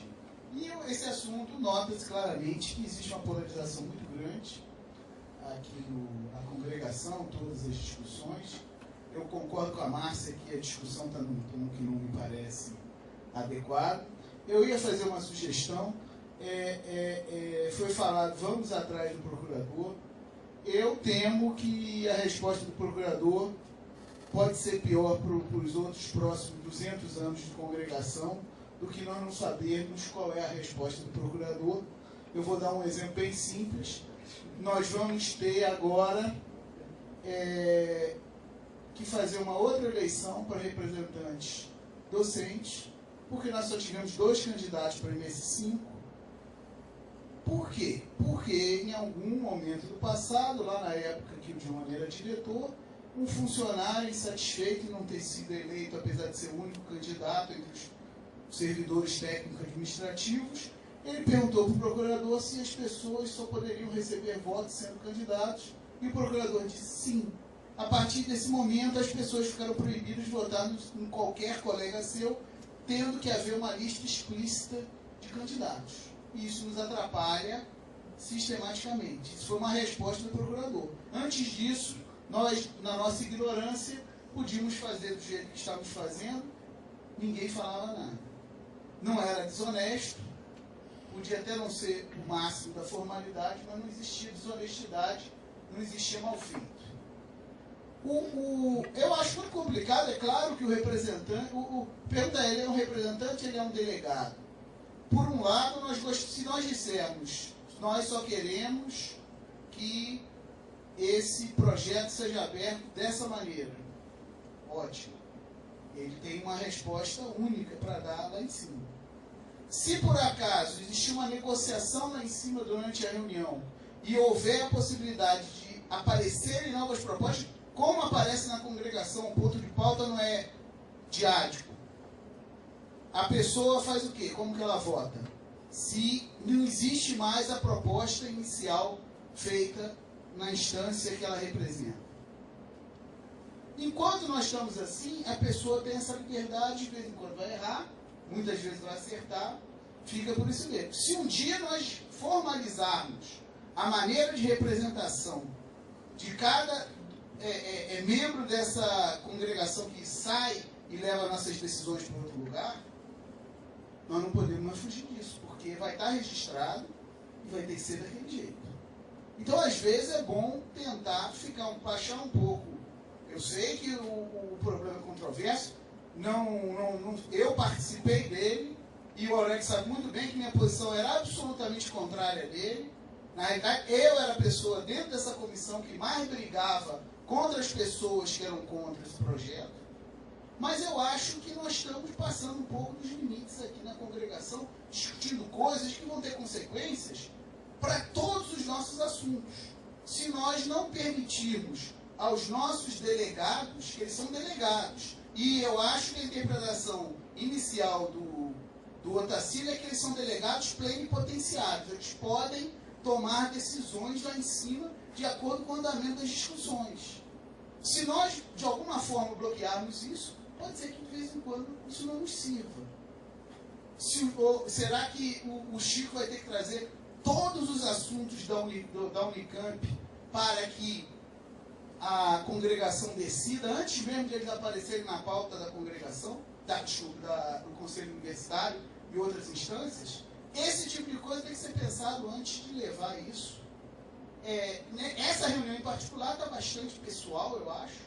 E esse assunto nota-se claramente que existe uma polarização muito grande aqui na congregação, todas as discussões. Eu concordo com a Márcia que a discussão está num tom que não me parece adequado. Eu ia fazer uma sugestão. Foi falado, vamos atrás do procurador. Eu temo que a resposta do procurador pode ser pior para os outros próximos 200 anos de congregação do que nós não sabermos qual é a resposta do procurador. Eu vou dar um exemplo bem simples. Nós vamos ter agora que fazer uma outra eleição para representantes docentes, porque nós só tivemos 2 candidatos para MS5. Por quê? Porque em algum momento do passado, lá na época que o João era diretor, um funcionário insatisfeito em não ter sido eleito, apesar de ser o único candidato entre os servidores técnico-administrativos, ele perguntou para o procurador se as pessoas só poderiam receber votos sendo candidatos, e o procurador disse sim. A partir desse momento, as pessoas ficaram proibidas de votar em qualquer colega seu, tendo que haver uma lista explícita de candidatos. E isso nos atrapalha sistematicamente. Isso foi uma resposta do procurador. Antes disso, nós, na nossa ignorância, podíamos fazer do jeito que estávamos fazendo, ninguém falava nada. Não era desonesto, podia até não ser o máximo da formalidade, mas não existia desonestidade, não existia mal feito. Eu acho muito complicado, é claro que o representante, pergunta, ele é um representante, ele é um delegado. Por um lado, se nós dissermos, nós só queremos que esse projeto seja aberto dessa maneira, ótimo. Ele tem uma resposta única para dar lá em cima. Se por acaso existir uma negociação lá em cima durante a reunião e houver a possibilidade de aparecerem novas propostas, como aparece na congregação, o ponto de pauta não é diático. A pessoa faz o quê? Como que ela vota? Se não existe mais a proposta inicial feita na instância que ela representa. Enquanto nós estamos assim, a pessoa tem essa liberdade, de vez em quando vai errar, muitas vezes vai acertar, fica por isso mesmo. Se um dia nós formalizarmos a maneira de representação de cada membro dessa congregação que sai e leva nossas decisões para outro lugar, nós não podemos mais fugir disso, porque vai estar registrado e vai ter que ser daquele jeito. Então, às vezes, é bom tentar baixar um pouco. Eu sei que o problema é controverso, eu participei dele, e o Alex sabe muito bem que minha posição era absolutamente contrária dele. Na realidade, eu era a pessoa dentro dessa comissão que mais brigava contra as pessoas que eram contra esse projeto. Mas eu acho que nós estamos passando um pouco dos limites aqui na congregação, discutindo coisas que vão ter consequências para todos os nossos assuntos. Se nós não permitirmos aos nossos delegados, que eles são delegados, e eu acho que a interpretação inicial do Otacílio é que eles são delegados plenipotenciários, eles podem tomar decisões lá em cima de acordo com o andamento das discussões. Se nós, de alguma forma, bloquearmos isso, pode ser que de vez em quando isso não nos sirva. Será que o Chico vai ter que trazer todos os assuntos da Unicamp para que a congregação decida, antes mesmo de eles aparecerem na pauta da congregação, do Conselho Universitário e outras instâncias? Esse tipo de coisa tem que ser pensado antes de levar isso. Essa reunião em particular está bastante pessoal, eu acho.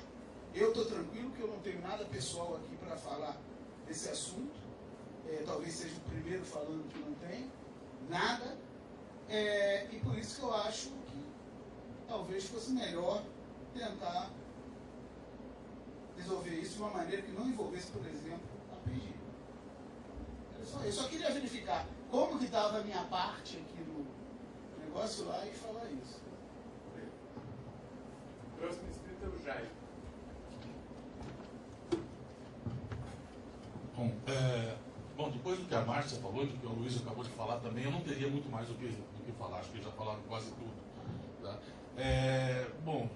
Eu estou tranquilo que eu não tenho nada pessoal aqui para falar desse assunto. Talvez seja o primeiro falando que não tem nada. E por isso que eu acho que talvez fosse melhor tentar resolver isso de uma maneira que não envolvesse, por exemplo, a PG. Eu só queria verificar como que estava a minha parte aqui no negócio lá e falar isso. O próximo inscrito é o Jair. Bom, depois depois do que a Márcia falou, do que o Luiz acabou de falar também, eu não teria muito mais do que falar, acho que já falaram quase tudo. Tá? Bom,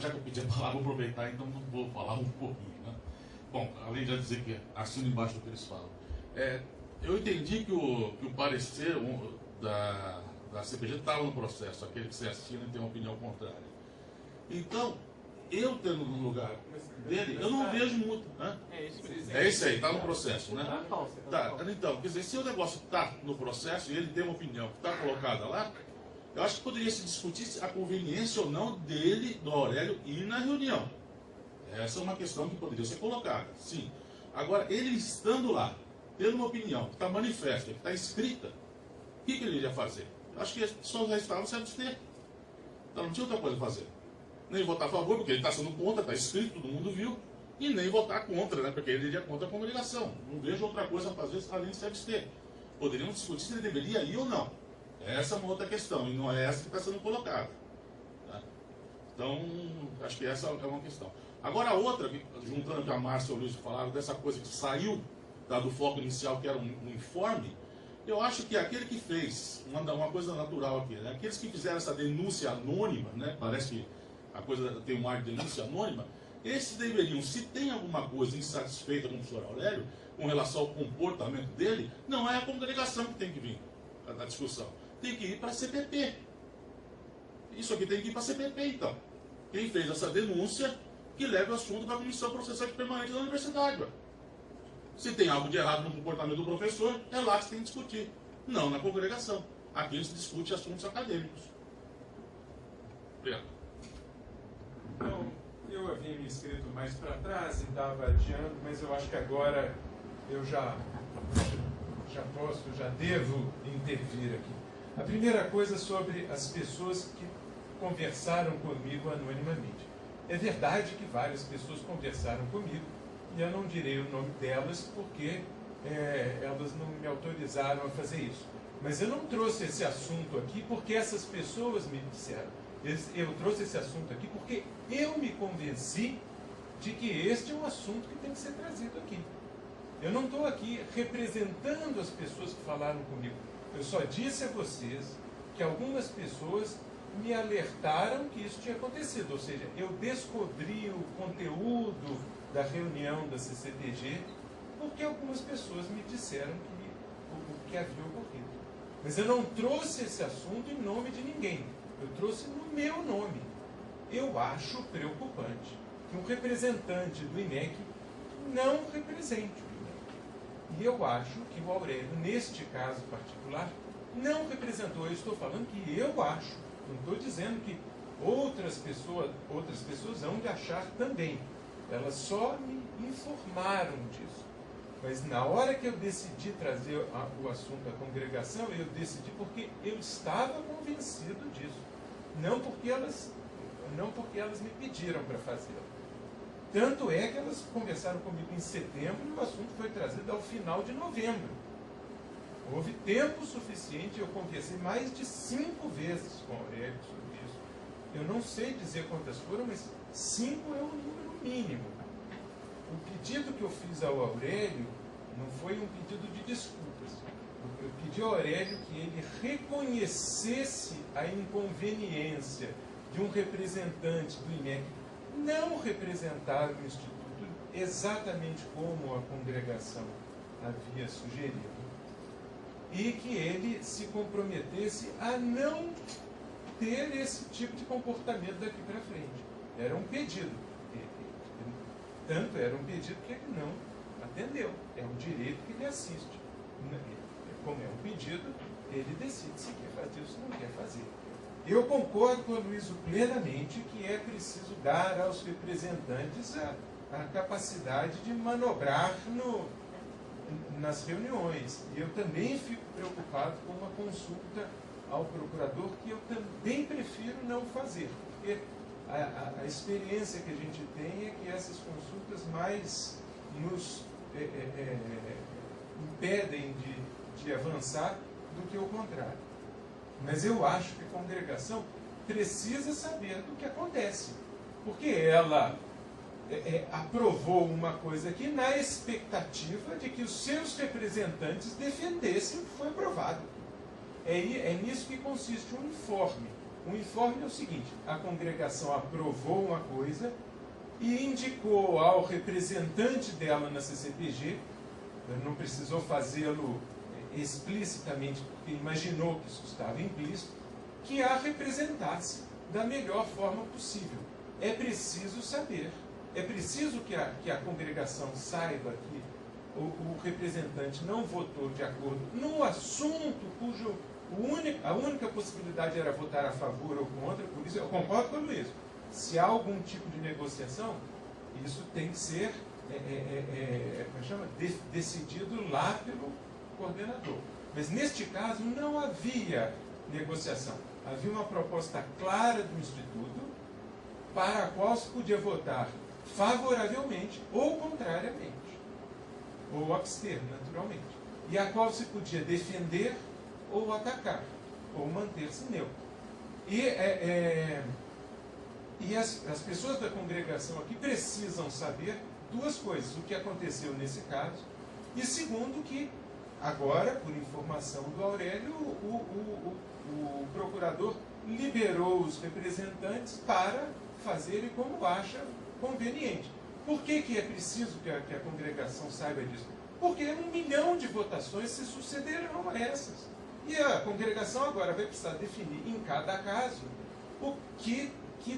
já que eu pedi a palavra, vou aproveitar, então vou falar um pouquinho. Né? Bom, além de dizer que assino embaixo do que eles falam. Eu entendi que o parecer da CPG estava no processo, aquele que você assina e tem uma opinião contrária. Então, eu tendo no lugar dele, eu não vejo muito. Né? É esse aí, está no processo, né? Tá, então, quer dizer, se o negócio está no processo e ele tem uma opinião que está colocada lá, eu acho que poderia se discutir a conveniência ou não dele, do Aurélio, ir na reunião. Essa é uma questão que poderia ser colocada, sim. Agora, ele estando lá, tendo uma opinião que está manifesta, que está escrita, o que ele iria fazer? Eu acho que só restava se abster. Então não tinha outra coisa a fazer. Nem votar a favor, porque ele está sendo contra, está escrito, todo mundo viu, e nem votar contra, né, porque ele iria contra a congregação. Não vejo outra coisa a fazer além de se abster. Poderiam discutir se ele deveria ir ou não. Essa é uma outra questão, e não é essa que está sendo colocada. Tá? Então, acho que essa é uma questão. Agora a outra, juntando que a Márcia e o Luiz falaram, dessa coisa que saiu do foco inicial, que era um informe, eu acho que aquele que fez, uma coisa natural aqui, né? Aqueles que fizeram essa denúncia anônima, né? Parece que a coisa tem um ar de denúncia anônima, esses deveriam, se tem alguma coisa insatisfeita com o professor Aurélio, com relação ao comportamento dele, não é a congregação que tem que vir na discussão, tem que ir para a CPP. Isso aqui tem que ir para a CPP, então. Quem fez essa denúncia, que leve o assunto para a Comissão Processual Permanente da Universidade. Ué. Se tem algo de errado no comportamento do professor, é lá que se tem que discutir. Não na congregação. Aqui se discute assuntos acadêmicos. Obrigado. Então, eu havia me inscrito mais para trás e estava adiando, mas eu acho que agora eu já devo intervir aqui. A primeira coisa sobre as pessoas que conversaram comigo anonimamente. É verdade que várias pessoas conversaram comigo, e eu não direi o nome delas porque elas não me autorizaram a fazer isso. Mas eu não trouxe esse assunto aqui porque essas pessoas me disseram. Eu trouxe esse assunto aqui porque eu me convenci de que este é um assunto que tem que ser trazido aqui. Eu não estou aqui representando as pessoas que falaram comigo. Eu só disse a vocês que algumas pessoas me alertaram que isso tinha acontecido. Ou seja, eu descobri o conteúdo da reunião da CCPG porque algumas pessoas me disseram o que havia ocorrido. Mas eu não trouxe esse assunto em nome de ninguém. Eu trouxe no meu nome. Eu acho preocupante que um representante do INEC não represente o INEC. E eu acho que o Aurélio, neste caso particular, não representou. Eu estou falando que eu acho. Não estou dizendo que outras pessoas vão de achar também. Elas só me informaram disso. Mas na hora que eu decidi trazer o assunto à congregação, eu decidi porque eu estava convencido disso. Não porque elas me pediram para fazê-lo. Tanto é que elas conversaram comigo em setembro e o assunto foi trazido ao final de novembro. Houve tempo suficiente, eu conversei mais de 5 vezes com o Aurélio sobre isso. Eu não sei dizer quantas foram, mas 5 é o número mínimo. O pedido que eu fiz ao Aurélio não foi um pedido de desculpas. Eu pedi ao Aurélio que ele reconhecesse a inconveniência de um representante do INEC não representar o Instituto exatamente como a congregação havia sugerido. E que ele se comprometesse a não ter esse tipo de comportamento daqui para frente. Era um pedido. Tanto era um pedido que ele não atendeu. É um direito que ele assiste. Como é um pedido, ele decide se quer fazer ou se não quer fazer. Eu concordo com o Luiz plenamente que é preciso dar aos representantes a capacidade de manobrar nas reuniões. E eu também fico preocupado com uma consulta ao procurador que eu também prefiro não fazer, porque a experiência que a gente tem é que essas consultas mais nos impedem de avançar do que o contrário. Mas eu acho que a congregação precisa saber do que acontece, porque ela aprovou uma coisa aqui na expectativa de que os seus representantes defendessem o que foi aprovado. É nisso que consiste o informe. O informe é o seguinte: a congregação aprovou uma coisa e indicou ao representante dela na CCPG, não precisou fazê-lo explicitamente, porque imaginou que isso estava implícito, que a representasse da melhor forma possível. É preciso saber, é preciso que a congregação saiba que o representante não votou de acordo no assunto cujo a única possibilidade era votar a favor ou contra. Por isso eu concordo com o Luiz. Se há algum tipo de negociação, isso tem que ser decidido lá pelo coordenador. Mas neste caso não havia negociação. Havia uma proposta clara do Instituto para a qual se podia votar favoravelmente ou contrariamente, ou abster, naturalmente, e a qual se podia defender ou atacar, ou manter-se neutro. E as pessoas da congregação aqui precisam saber duas coisas: o que aconteceu nesse caso, e segundo, que agora, por informação do Aurélio, o procurador liberou os representantes para fazerem como acha conveniente. Por que é preciso que a congregação saiba disso? Porque 1 milhão de votações se sucederão a essas. E a congregação agora vai precisar definir em cada caso que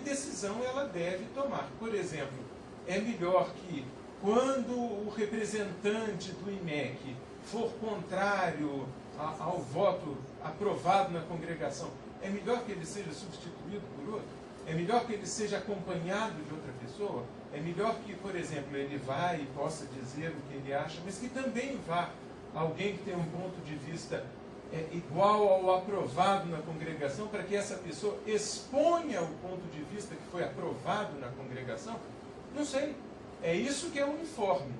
decisão ela deve tomar. Por exemplo, é melhor que, quando o representante do IMEC for contrário ao voto aprovado na congregação, é melhor que ele seja substituído por outro? É melhor que ele seja acompanhado de outra pessoa? É melhor que, por exemplo, ele vá e possa dizer o que ele acha, mas que também vá alguém que tem um ponto de vista igual ao aprovado na congregação, para que essa pessoa exponha o ponto de vista que foi aprovado na congregação? Não sei. É isso que é um informe.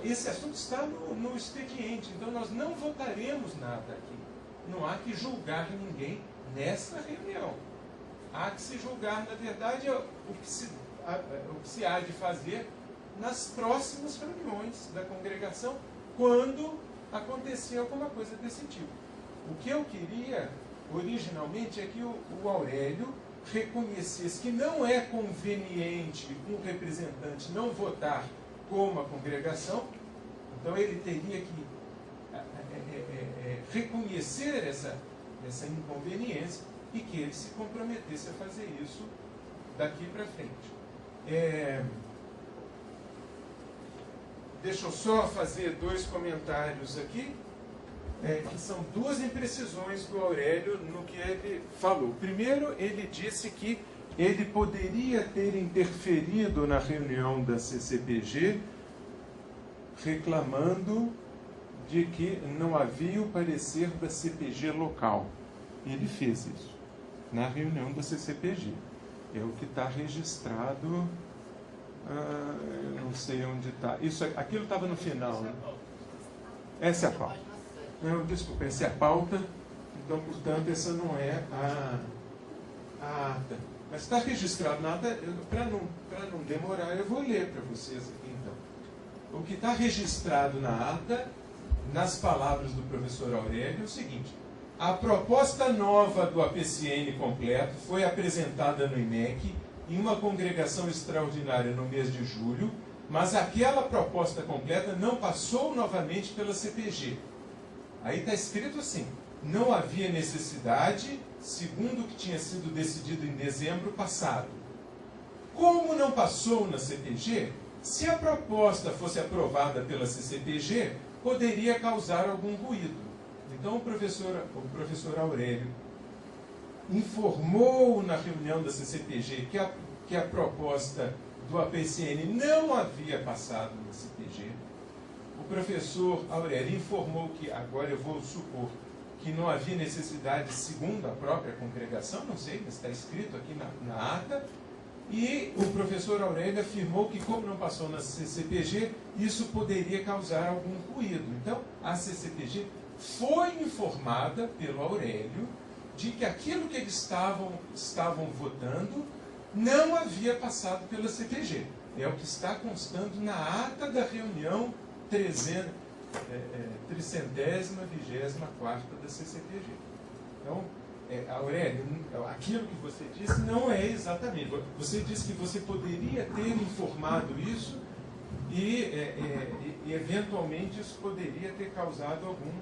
Esse assunto está no expediente, então nós não votaremos nada aqui. Não há que julgar ninguém nesta reunião. Há que se julgar, na verdade, o que se há de fazer nas próximas reuniões da congregação, quando acontecer alguma coisa desse tipo. O que eu queria, originalmente, é que o Aurélio reconhecesse que não é conveniente um representante não votar como a congregação, então ele teria que reconhecer essa inconveniência e que ele se comprometesse a fazer isso daqui para frente. Deixa eu só fazer 2 comentários aqui, que são 2 imprecisões do Aurélio no que ele falou. Primeiro, ele disse que ele poderia ter interferido na reunião da CCPG reclamando de que não havia o parecer da CPG local. Ele fez isso na reunião da CCPG. É o que está registrado. Eu não sei onde está. Aquilo estava no final, né? Essa é a pauta. Não, desculpa, essa é a pauta. Então, portanto, essa não é a ata. Mas está registrado na ata. Para não demorar, eu vou ler para vocês aqui, então. O que está registrado na ata, nas palavras do professor Aurélio, é o seguinte: a proposta nova do APCN completo foi apresentada no IMEC em uma congregação extraordinária no mês de julho, mas aquela proposta completa não passou novamente pela CPG. Aí está escrito assim: não havia necessidade, segundo o que tinha sido decidido em dezembro passado. Como não passou na CPG, se a proposta fosse aprovada pela CCPG, poderia causar algum ruído. Então o professor Aurélio informou na reunião da CCPG que a proposta do APCN não havia passado na CPG. O professor Aurélio informou que, agora eu vou supor, que não havia necessidade segundo a própria congregação, não sei, mas está escrito aqui na ata, e o professor Aurélio afirmou que, como não passou na CCPG, isso poderia causar algum ruído. Então, a CCPG foi informada pelo Aurélio de que aquilo que eles estavam votando não havia passado pela CPG. é o que está constando na ata da reunião 324ª da CCPG. Então, Aurélio, aquilo que você disse não é exatamente. Você disse que você poderia ter informado isso e eventualmente isso poderia ter causado algum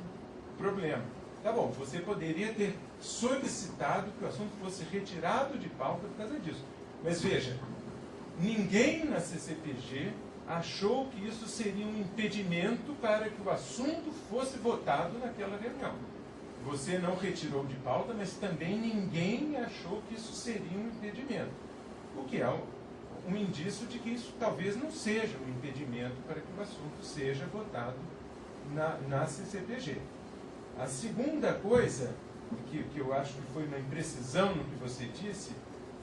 problema. Tá bom, você poderia ter solicitado que o assunto fosse retirado de pauta por causa disso. Mas veja, ninguém na CCPG achou que isso seria um impedimento para que o assunto fosse votado naquela reunião. Você não retirou de pauta, mas também ninguém achou que isso seria um impedimento. O que é um indício de que isso talvez não seja um impedimento para que o assunto seja votado na CCPG. A segunda coisa, que eu acho que foi uma imprecisão no que você disse,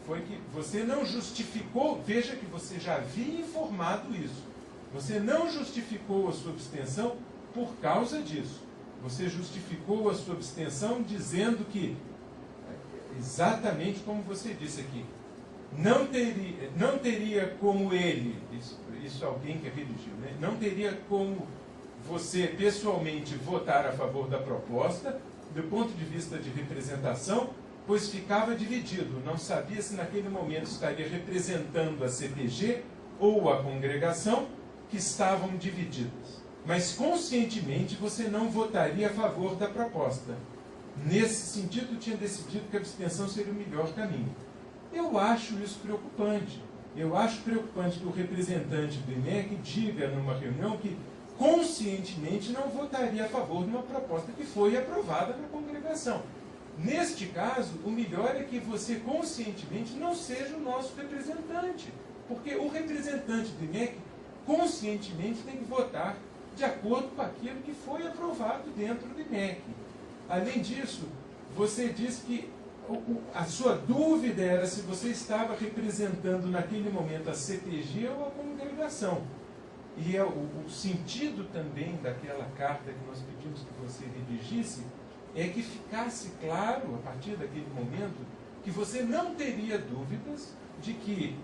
foi que você não justificou, veja que você já havia informado isso, você não justificou a sua abstenção por causa disso. Você justificou a sua abstenção dizendo que, exatamente como você disse aqui, não teria como ele, isso alguém que redigiu, né? Não teria como você pessoalmente votar a favor da proposta, do ponto de vista de representação, pois ficava dividido, não sabia se naquele momento estaria representando a CPG ou a congregação, que estavam divididas. Mas conscientemente você não votaria a favor da proposta. Nesse sentido, tinha decidido que a abstenção seria o melhor caminho. Eu acho isso preocupante. Eu acho preocupante que o representante do IMEC diga numa reunião que conscientemente não votaria a favor de uma proposta que foi aprovada na congregação. Neste caso, o melhor é que você conscientemente não seja o nosso representante, porque o representante do IMEC conscientemente tem que votar de acordo com aquilo que foi aprovado dentro do IMEC. Além disso, você disse que a sua dúvida era se você estava representando naquele momento a CPG ou a congregação. E o sentido também daquela carta que nós pedimos que você redigisse é que ficasse claro, a partir daquele momento, que você não teria dúvidas de que,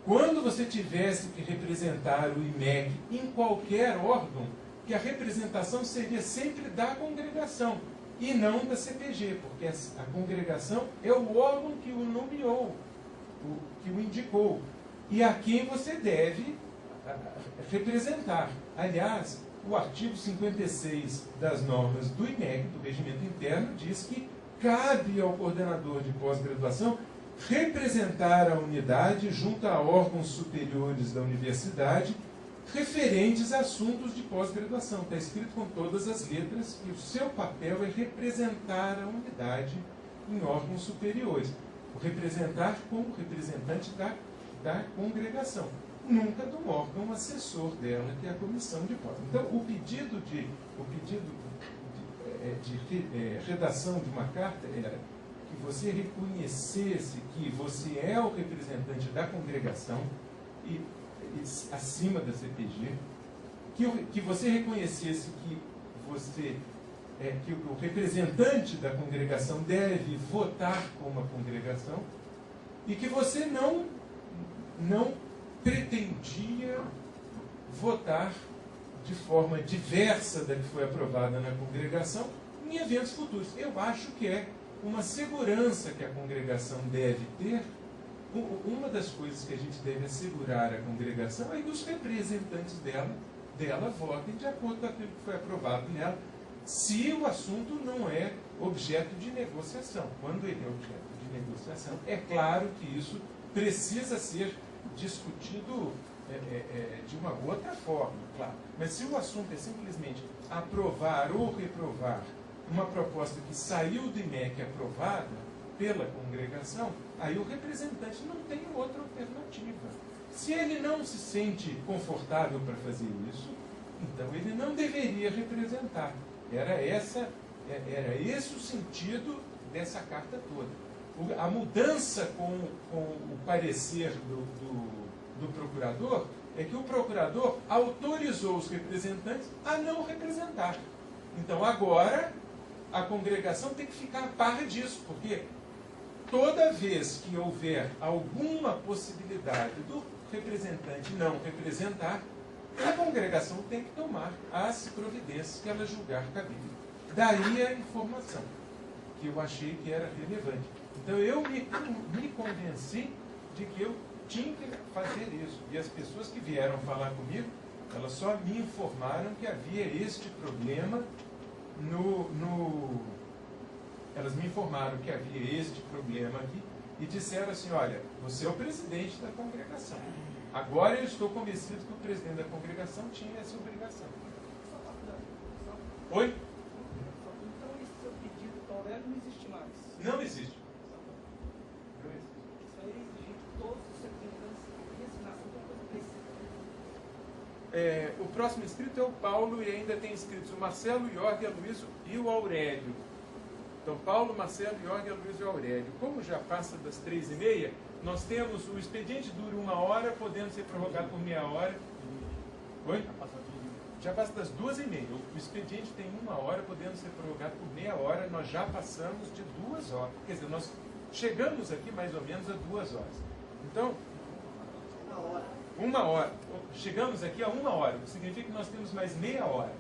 quando você tivesse que representar o IMEC em qualquer órgão, que a representação seria sempre da congregação e não da CPG, porque a congregação é o órgão que o nomeou, que o indicou, e a quem você deve representar. Aliás, o artigo 56 das normas do IMEC, do regimento interno, diz que cabe ao coordenador de pós-graduação representar a unidade junto a órgãos superiores da universidade referentes a assuntos de pós-graduação. Está escrito com todas as letras que o seu papel é representar a unidade em órgãos superiores. O representar como representante da congregação, nunca do órgão assessor dela, que é a comissão de pós. Então, o pedido de redação de uma carta era que você reconhecesse que você é o representante da congregação e acima da CPG, que você reconhecesse que o representante da congregação deve votar como a congregação e que você não pretendia votar de forma diversa da que foi aprovada na congregação em eventos futuros. Eu acho que é uma segurança que a congregação deve ter. Uma das coisas que a gente deve assegurar à congregação é que os representantes dela votem de acordo com aquilo que foi aprovado nela, se o assunto não é objeto de negociação. Quando ele é objeto de negociação, é claro que isso precisa ser discutido de uma outra forma, claro. Mas se o assunto é simplesmente aprovar ou reprovar uma proposta que saiu do IMEC aprovada pela congregação, aí o representante não tem outra alternativa. Se ele não se sente confortável para fazer isso, então ele não deveria representar. Era esse o sentido dessa carta toda. A mudança com o parecer do procurador é que o procurador autorizou os representantes a não representar. Então agora a congregação tem que ficar a par disso, porque toda vez que houver alguma possibilidade do representante não representar, a congregação tem que tomar as providências que ela julgar cabível. Daí a informação, que eu achei que era relevante. Então eu me convenci de que eu tinha que fazer isso. E as pessoas que vieram falar comigo, elas só me informaram que havia este problema Elas me informaram que havia este problema aqui e disseram assim, olha, você é o presidente da congregação. Agora eu estou convencido que o presidente da congregação tinha essa obrigação. Oi? Então esse seu pedido para o Aurélio não existe mais? Não existe. Isso aí exigir que todos os representantes de assinação tem coisa precisa. O próximo inscrito é o Paulo e ainda tem inscritos o Marcelo, o Jorge, a Luísa e o Aurélio. Então, Paulo, Marcelo, Jorge, a Luísa e o Aurélio. Como já passa das 3h30, nós temos o expediente dura 1 hora, podendo ser prorrogado por meia hora. Oi? Já passa das 2h30. O expediente tem 1 hora, podendo ser prorrogado por meia hora. Nós já passamos de 2 horas. Quer dizer, nós chegamos aqui mais ou menos a 2 horas. Então, 1 hora. Chegamos aqui a 1 hora, o que significa que nós temos mais meia hora.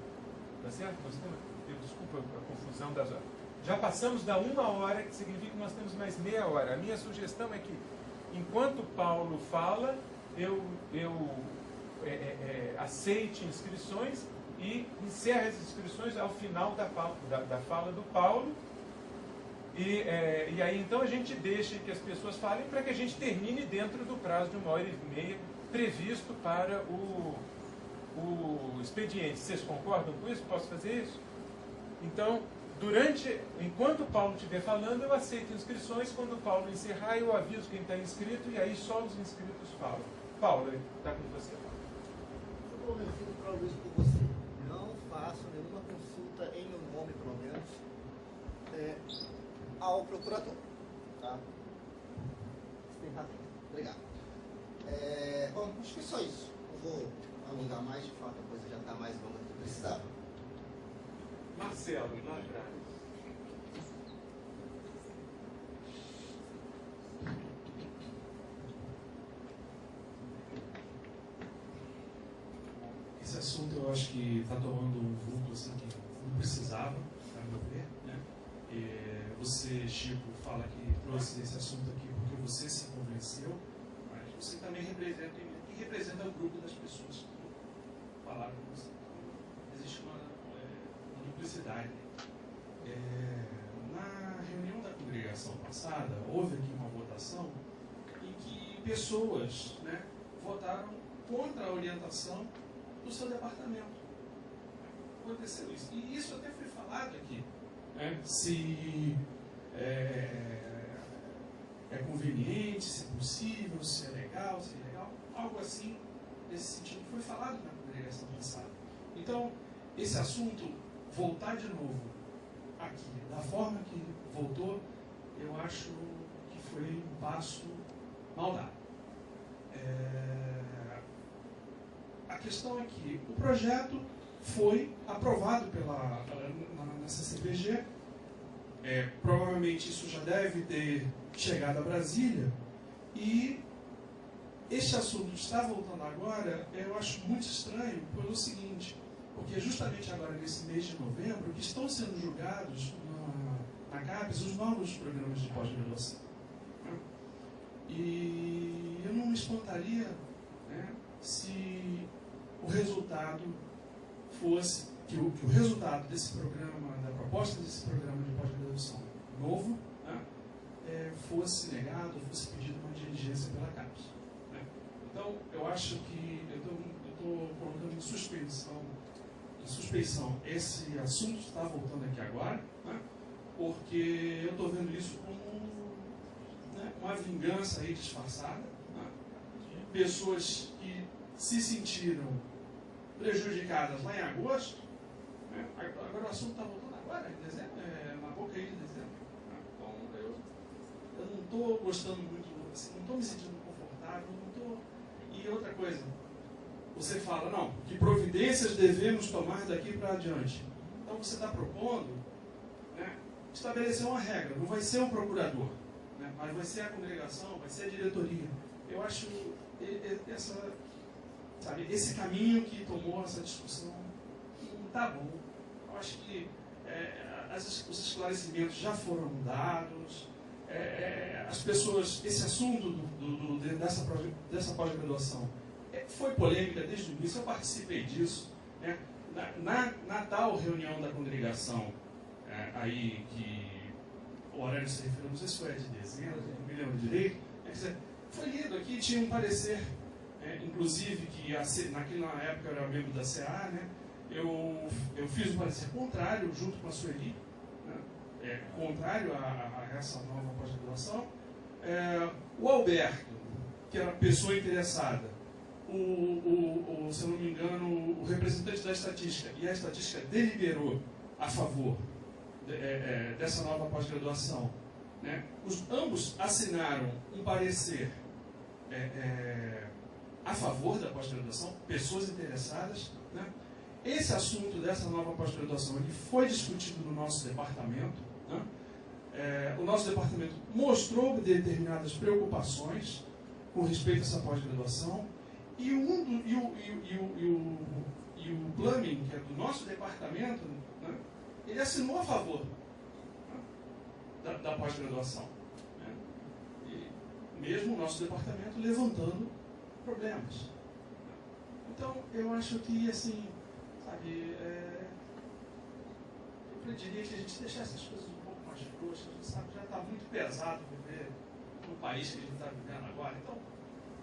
Tá certo? Desculpa a confusão das horas. Já passamos da 1 hora, que significa que nós temos mais meia hora. A minha sugestão é que, enquanto Paulo fala, eu aceite inscrições e encerre as inscrições ao final da fala do Paulo. E aí então a gente deixa que as pessoas falem para que a gente termine dentro do prazo de 1h30 previsto para o expediente. Vocês concordam com isso? Posso fazer isso? Então, enquanto o Paulo estiver falando, eu aceito inscrições. Quando o Paulo encerrar, eu aviso quem está inscrito e aí só os inscritos falam. Paulo, está com você. Estou convencido para Luiz por você. Não faço nenhuma consulta em meu nome, pelo menos, ao procurador. Tá? Você tem razão. Obrigado. Bom, acho que é só isso. Não vou alongar mais, de fato a coisa já está mais longa do que precisava. Marcelo, lá atrás. Esse assunto eu acho que está tomando um vulto assim, que não precisava, a meu ver. Né? Você, Chico, fala que trouxe esse assunto aqui porque você se convenceu, mas você também representa o grupo das pessoas que falaram com você. Então, existe uma duplicidade. Na reunião da congregação passada, houve aqui uma votação em que pessoas, né, votaram contra a orientação do seu departamento. Aconteceu isso. E isso até foi falado aqui. Né? Se é conveniente, se é possível, se é legal, se é ilegal. Algo assim, nesse sentido, foi falado na congregação passada. Então, esse assunto, voltar de novo aqui, da forma que voltou, eu acho que foi um passo mal dado. A questão é que o projeto foi aprovado na CCBG. Provavelmente isso já deve ter chegado a Brasília. E este assunto está voltando agora, eu acho muito estranho pelo seguinte, porque justamente agora, nesse mês de novembro, que estão sendo julgados na CAPES os novos programas de pós-graduação. E eu não me espantaria, né, se o resultado fosse, que o resultado desse programa, da proposta desse programa de pós-graduação novo, né, fosse negado, fosse pedido uma diligência pela CAPES. Né? Então, eu acho que eu estou colocando em suspeição esse assunto que está voltando aqui agora, né, porque eu estou vendo isso como, né, uma vingança aí disfarçada, né, pessoas que se sentiram prejudicadas lá em agosto, né, agora o assunto está voltando agora, em dezembro, na boca aí de dezembro. Né, então eu não estou gostando muito, assim, não estou me sentindo confortável, não estou. E outra coisa, você fala, não, que providências devemos tomar daqui para adiante. Então você está propondo, né, estabelecer uma regra, não vai ser um procurador, né, mas vai ser a congregação, vai ser a diretoria. Eu acho esse caminho que tomou essa discussão não está bom. Eu acho que os esclarecimentos já foram dados, as pessoas, esse assunto dessa pós-graduação foi polêmica desde o início, eu participei disso, né? Na tal reunião da congregação, aí que o Aurélio se referiu, não sei se foi de dezembro, não me lembro direito, foi lido aqui, tinha um parecer, inclusive que naquela época eu era membro da CA, né? Eu fiz um parecer contrário junto com a Sueli, né? Contrário a essa nova pós-graduação. O Alberto, que era a pessoa interessada, se eu não me engano, o representante da estatística, e a estatística deliberou a favor dessa nova pós-graduação, né? Ambos assinaram um parecer a favor da pós-graduação, pessoas interessadas, né? Esse assunto dessa nova pós-graduação ele foi discutido no nosso departamento, né? O nosso departamento mostrou determinadas preocupações com respeito a essa pós-graduação, e o Plumbing, que é do nosso departamento, né? Ele assinou a favor, né? da pós-graduação, né? E mesmo o nosso departamento levantando problemas. Então, eu acho que, assim, sabe, eu pediria que a gente deixasse as coisas um pouco mais frouxas. A gente sabe, já está muito pesado viver no país que a gente está vivendo agora. Então,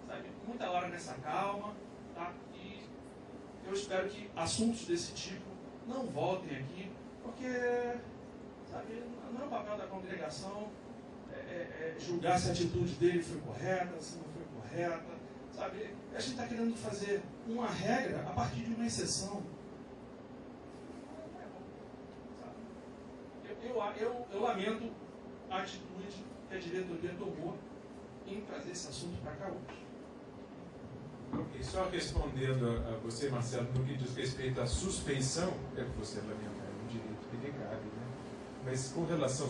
sabe, muita hora nessa calma, tá? E eu espero que assuntos desse tipo não voltem aqui, porque, sabe, não é o papel da congregação julgar se a atitude dele foi correta, se não foi correta, sabe? A gente está querendo fazer uma regra a partir de uma exceção. Eu lamento a atitude que a diretoria tomou em trazer esse assunto para cá hoje. Ok, só respondendo a você, Marcelo, no que diz respeito à suspensão, que você lamenta, é um direito que lhe cabe, né? Mas com relação à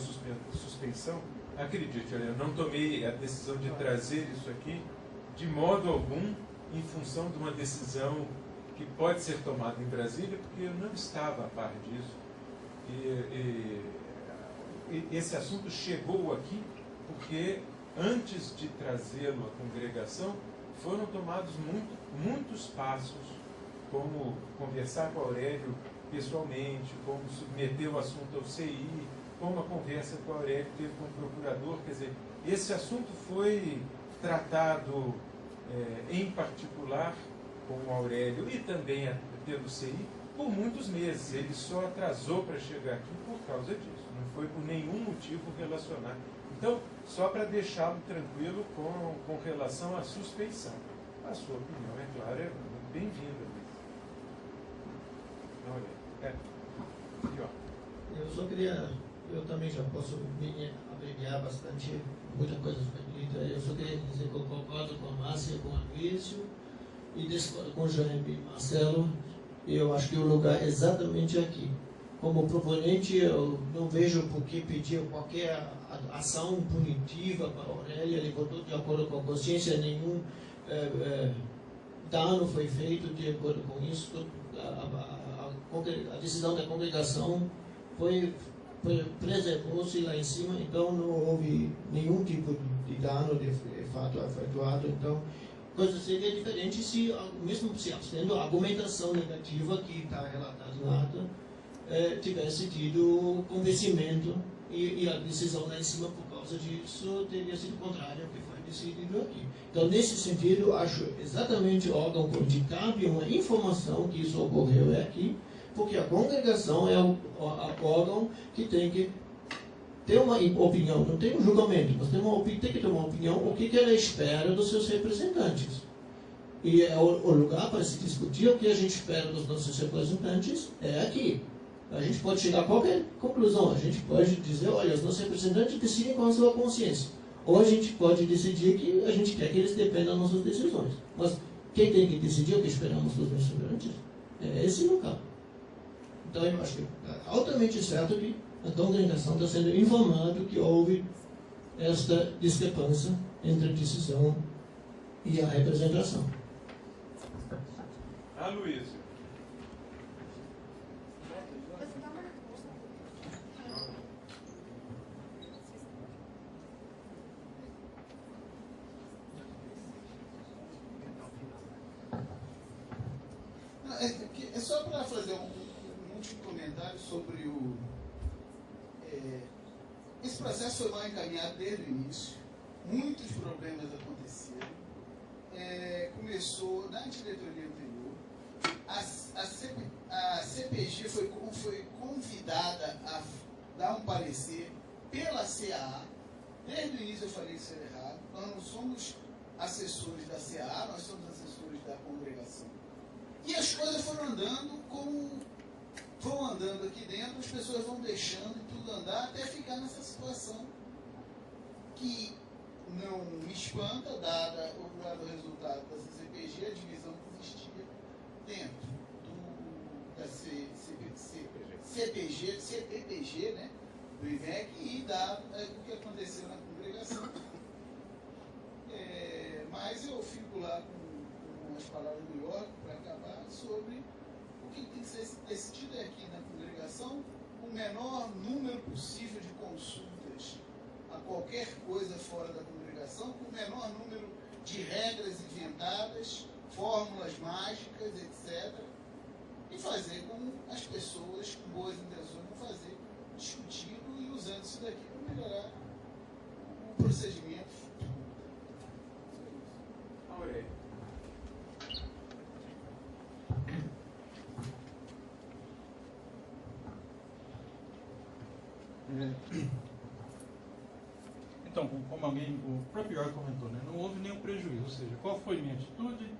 suspensão, acredite, eu não tomei a decisão de trazer isso aqui de modo algum em função de uma decisão que pode ser tomada em Brasília, porque eu não estava a par disso. E esse assunto chegou aqui porque, antes de trazê-lo à congregação, foram tomados muitos passos, como conversar com Aurélio pessoalmente, como submeter o assunto ao CI, como a conversa com Aurélio teve com o procurador. Quer dizer, esse assunto foi tratado em particular com o Aurélio e também pelo CI por muitos meses. Ele só atrasou para chegar aqui por causa disso, não foi por nenhum motivo relacionado. Então, só para deixá-lo tranquilo com relação à suspeição. A sua opinião, é claro, é muito bem-vinda. Eu só queria, eu também já posso me abreviar bastante, muita coisa foi dita. Eu só queria dizer que eu concordo com a Márcia, com o Aloysio e discordo com o Jaime e Marcelo. E eu acho que o lugar é exatamente aqui. Como proponente, eu não vejo por que pedir qualquer ação punitiva para Aurélio. Ele votou de acordo com a consciência, nenhum dano foi feito de acordo com isso. A decisão da congregação preservou-se lá em cima, então não houve nenhum tipo de dano de fato efetuado. Então, coisa seria diferente se, mesmo se abstendo a argumentação negativa que está relatada no ato, tivesse tido convencimento e a decisão lá em cima, por causa disso, teria sido contrária ao que foi decidido aqui. Então, nesse sentido, acho exatamente o órgão onde cabe uma informação que isso ocorreu aqui, porque a congregação é o órgão que tem que ter uma opinião, não tem um julgamento, mas tem que ter uma opinião, o que ela espera dos seus representantes. E o lugar para se discutir o que a gente espera dos nossos representantes é aqui. A gente pode chegar a qualquer conclusão, a gente pode dizer, olha, os nossos representantes decidem com a sua consciência. Ou a gente pode decidir que a gente quer que eles dependam das nossas decisões. Mas quem tem que decidir o que esperamos dos representantes é esse lugar. Então eu acho que é altamente certo que a congregação está sendo informada que houve esta discrepância entre a decisão e a representação. A Luísa. É só para fazer um último comentário sobre esse processo foi mal encaminhado desde o início. Muitos problemas aconteceram. Começou na diretoria anterior. A CPG foi convidada a dar um parecer pela CAA. Desde o início eu falei que isso era errado. Nós não somos assessores da CAA, nós somos assessores da congregação. E as coisas foram andando como vão andando aqui dentro, as pessoas vão deixando tudo andar até ficar nessa situação que não me espanta, dado o resultado da CCPG, a divisão que existia dentro da CPG, né, do IVEC, e dado o que aconteceu na congregação. Mas eu fico lá com as palavras do York para acabar sobre o que tem que ser decidido aqui na congregação, o menor número possível de consultas a qualquer coisa fora da congregação, com o menor número de regras inventadas, fórmulas mágicas, etc. E fazer como as pessoas com boas intenções vão fazer, discutindo e usando isso daqui para melhorar o procedimento futuro. Aurélia. Então, como o próprio York comentou, né, não houve nenhum prejuízo. Ou seja, qual foi minha atitude?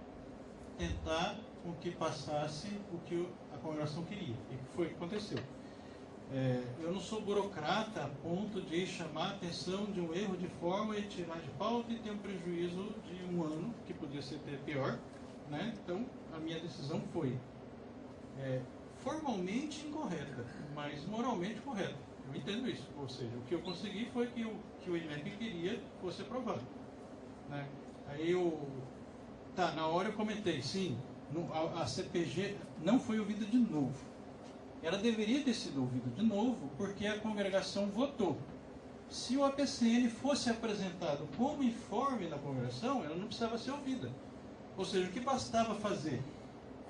Tentar com que passasse o que a congregação queria. E que foi o que aconteceu. Eu não sou burocrata a ponto de chamar a atenção de um erro de forma e tirar de pauta e ter um prejuízo de um ano, que podia ser até pior. Né? Então, a minha decisão foi formalmente incorreta, mas moralmente correta. Eu entendo isso. Ou seja, o que eu consegui foi que o INEP queria fosse aprovado. Né? Aí na hora eu comentei, sim, a CPG não foi ouvida de novo. Ela deveria ter sido ouvida de novo porque a congregação votou. Se o APCN fosse apresentado como informe na congregação, ela não precisava ser ouvida. Ou seja, o que bastava fazer?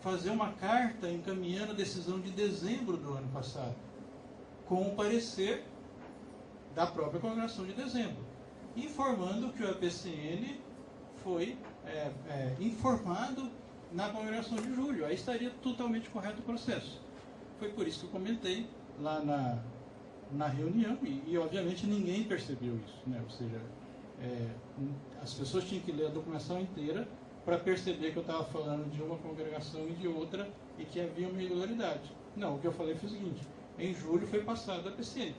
Fazer uma carta encaminhando a decisão de dezembro do ano passado, com o parecer da própria congregação de dezembro, informando que o APCN foi informado na congregação de julho. Aí estaria totalmente correto o processo. Foi por isso que eu comentei lá na reunião e obviamente ninguém percebeu isso, né? Ou seja, as pessoas tinham que ler a documentação inteira para perceber que eu estava falando de uma congregação e de outra e que havia uma irregularidade. Não, o que eu falei foi o seguinte: em julho foi passado a PCN,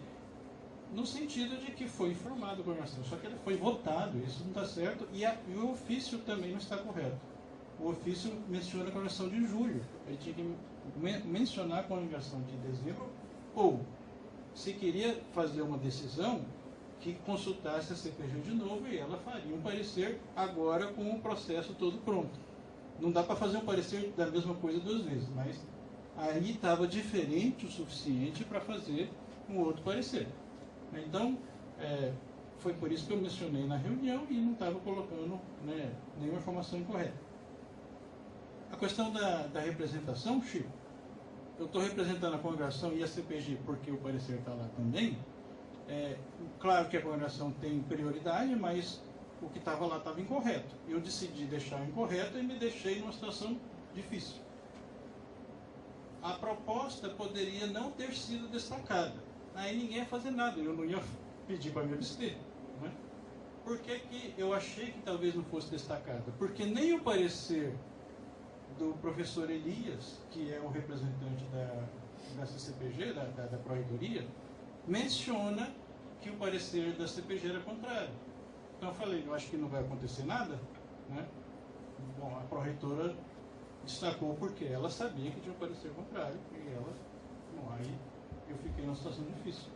no sentido de que foi informado a congregação, só que ele foi votado, isso não está certo, e o ofício também não está correto. O ofício menciona a congregação de julho, ele tinha que mencionar a congregação de dezembro, ou, se queria fazer uma decisão, que consultasse a CPG de novo e ela faria um parecer agora com o processo todo pronto. Não dá para fazer um parecer da mesma coisa duas vezes, mas aí estava diferente o suficiente para fazer um outro parecer. Então, foi por isso que eu mencionei na reunião e não estava colocando, né, nenhuma informação incorreta. A questão da representação, Chico, eu estou representando a congregação e a CPG porque o parecer está lá também. Claro que a congregação tem prioridade, mas o que estava lá estava incorreto. Eu decidi deixar incorreto e me deixei numa situação difícil. A proposta poderia não ter sido destacada. Aí ninguém ia fazer nada, eu não ia pedir para me abster. Né? Por que eu achei que talvez não fosse destacada? Porque nem o parecer do professor Elias, que é o representante da CCPG, da Pró-Reitoria, menciona que o parecer da CPG era contrário. Então eu falei, eu acho que não vai acontecer nada. Né? Bom, a Pró-Reitora destacou porque ela sabia que tinha um parecer contrário, e ela, bom, aí eu fiquei numa situação difícil.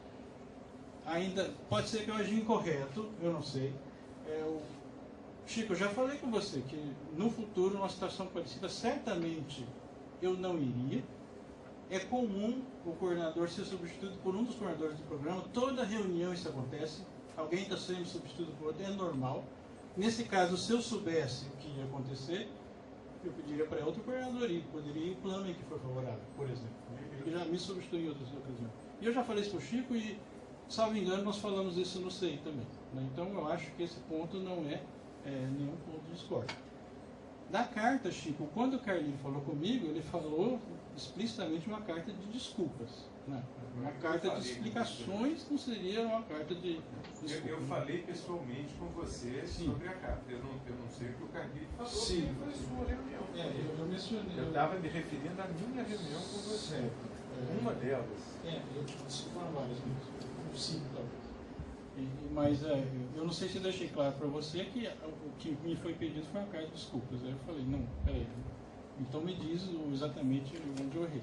Ainda, pode ser que eu agi incorreto, eu não sei. Chico, eu já falei com você que no futuro, numa situação parecida, certamente eu não iria. É comum o coordenador ser substituído por um dos coordenadores do programa. Toda reunião isso acontece. Alguém está sendo substituído por outro, é normal. Nesse caso, se eu soubesse o que ia acontecer, eu pediria para outro coordenador ir. Poderia ir o plano que for favorável, por exemplo. Ele já me substituiu em outras ocasiões. E eu já falei isso para o Chico e, salvo engano, nós falamos isso no SEI também. Então, eu acho que esse ponto não é nenhum ponto de discórdia. Na carta, Chico, quando o Carlinho falou comigo, ele falou explicitamente uma carta de desculpas. Né? Uma carta de explicações não seria uma carta de desculpas. Eu falei pessoalmente com você sobre a carta. Eu não sei o que o Carlinho falou, sim, porque foi sua reunião. Eu mencionei. Eu estava me referindo à minha reunião com você. Uma delas. Eu desculpa várias vezes. 5 talvez. Mas eu não sei se eu deixei claro para você que o que me foi pedido foi uma carta de desculpas. Aí eu falei, não, peraí. Então me diz exatamente onde eu errei.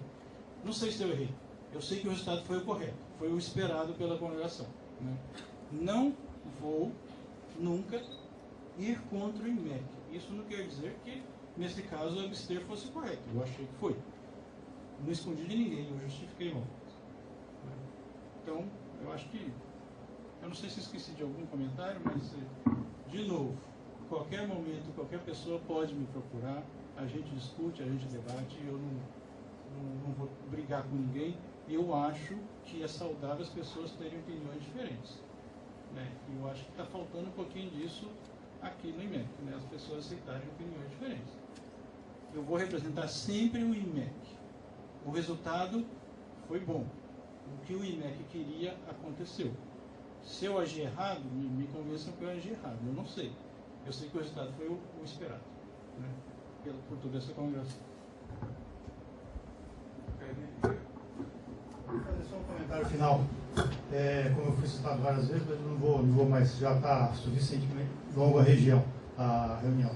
Não sei se eu errei. Eu sei que o resultado foi o correto. Foi o esperado pela congregação. Né? Não vou nunca ir contra o IMEC. Isso não quer dizer que, nesse caso, o abster fosse correto. Eu achei que foi. Não escondi de ninguém, eu justifiquei mal. Então, eu acho que... Eu não sei se esqueci de algum comentário, mas, de novo, em qualquer momento, qualquer pessoa pode me procurar, a gente discute, a gente debate, eu não vou brigar com ninguém. Eu acho que é saudável as pessoas terem opiniões diferentes. Né? E eu acho que está faltando um pouquinho disso aqui no IMEC, né? As pessoas aceitarem opiniões diferentes. Eu vou representar sempre o IMEC. O resultado foi bom. O que o IMEC queria aconteceu. Se eu agir errado, me convençam que eu agi errado. Eu não sei. Eu sei que o resultado foi o esperado. Né? Por toda essa congregação. Vou fazer só um comentário final. Como eu fui citado várias vezes, mas eu não vou mais, já está suficientemente longa a região, a reunião.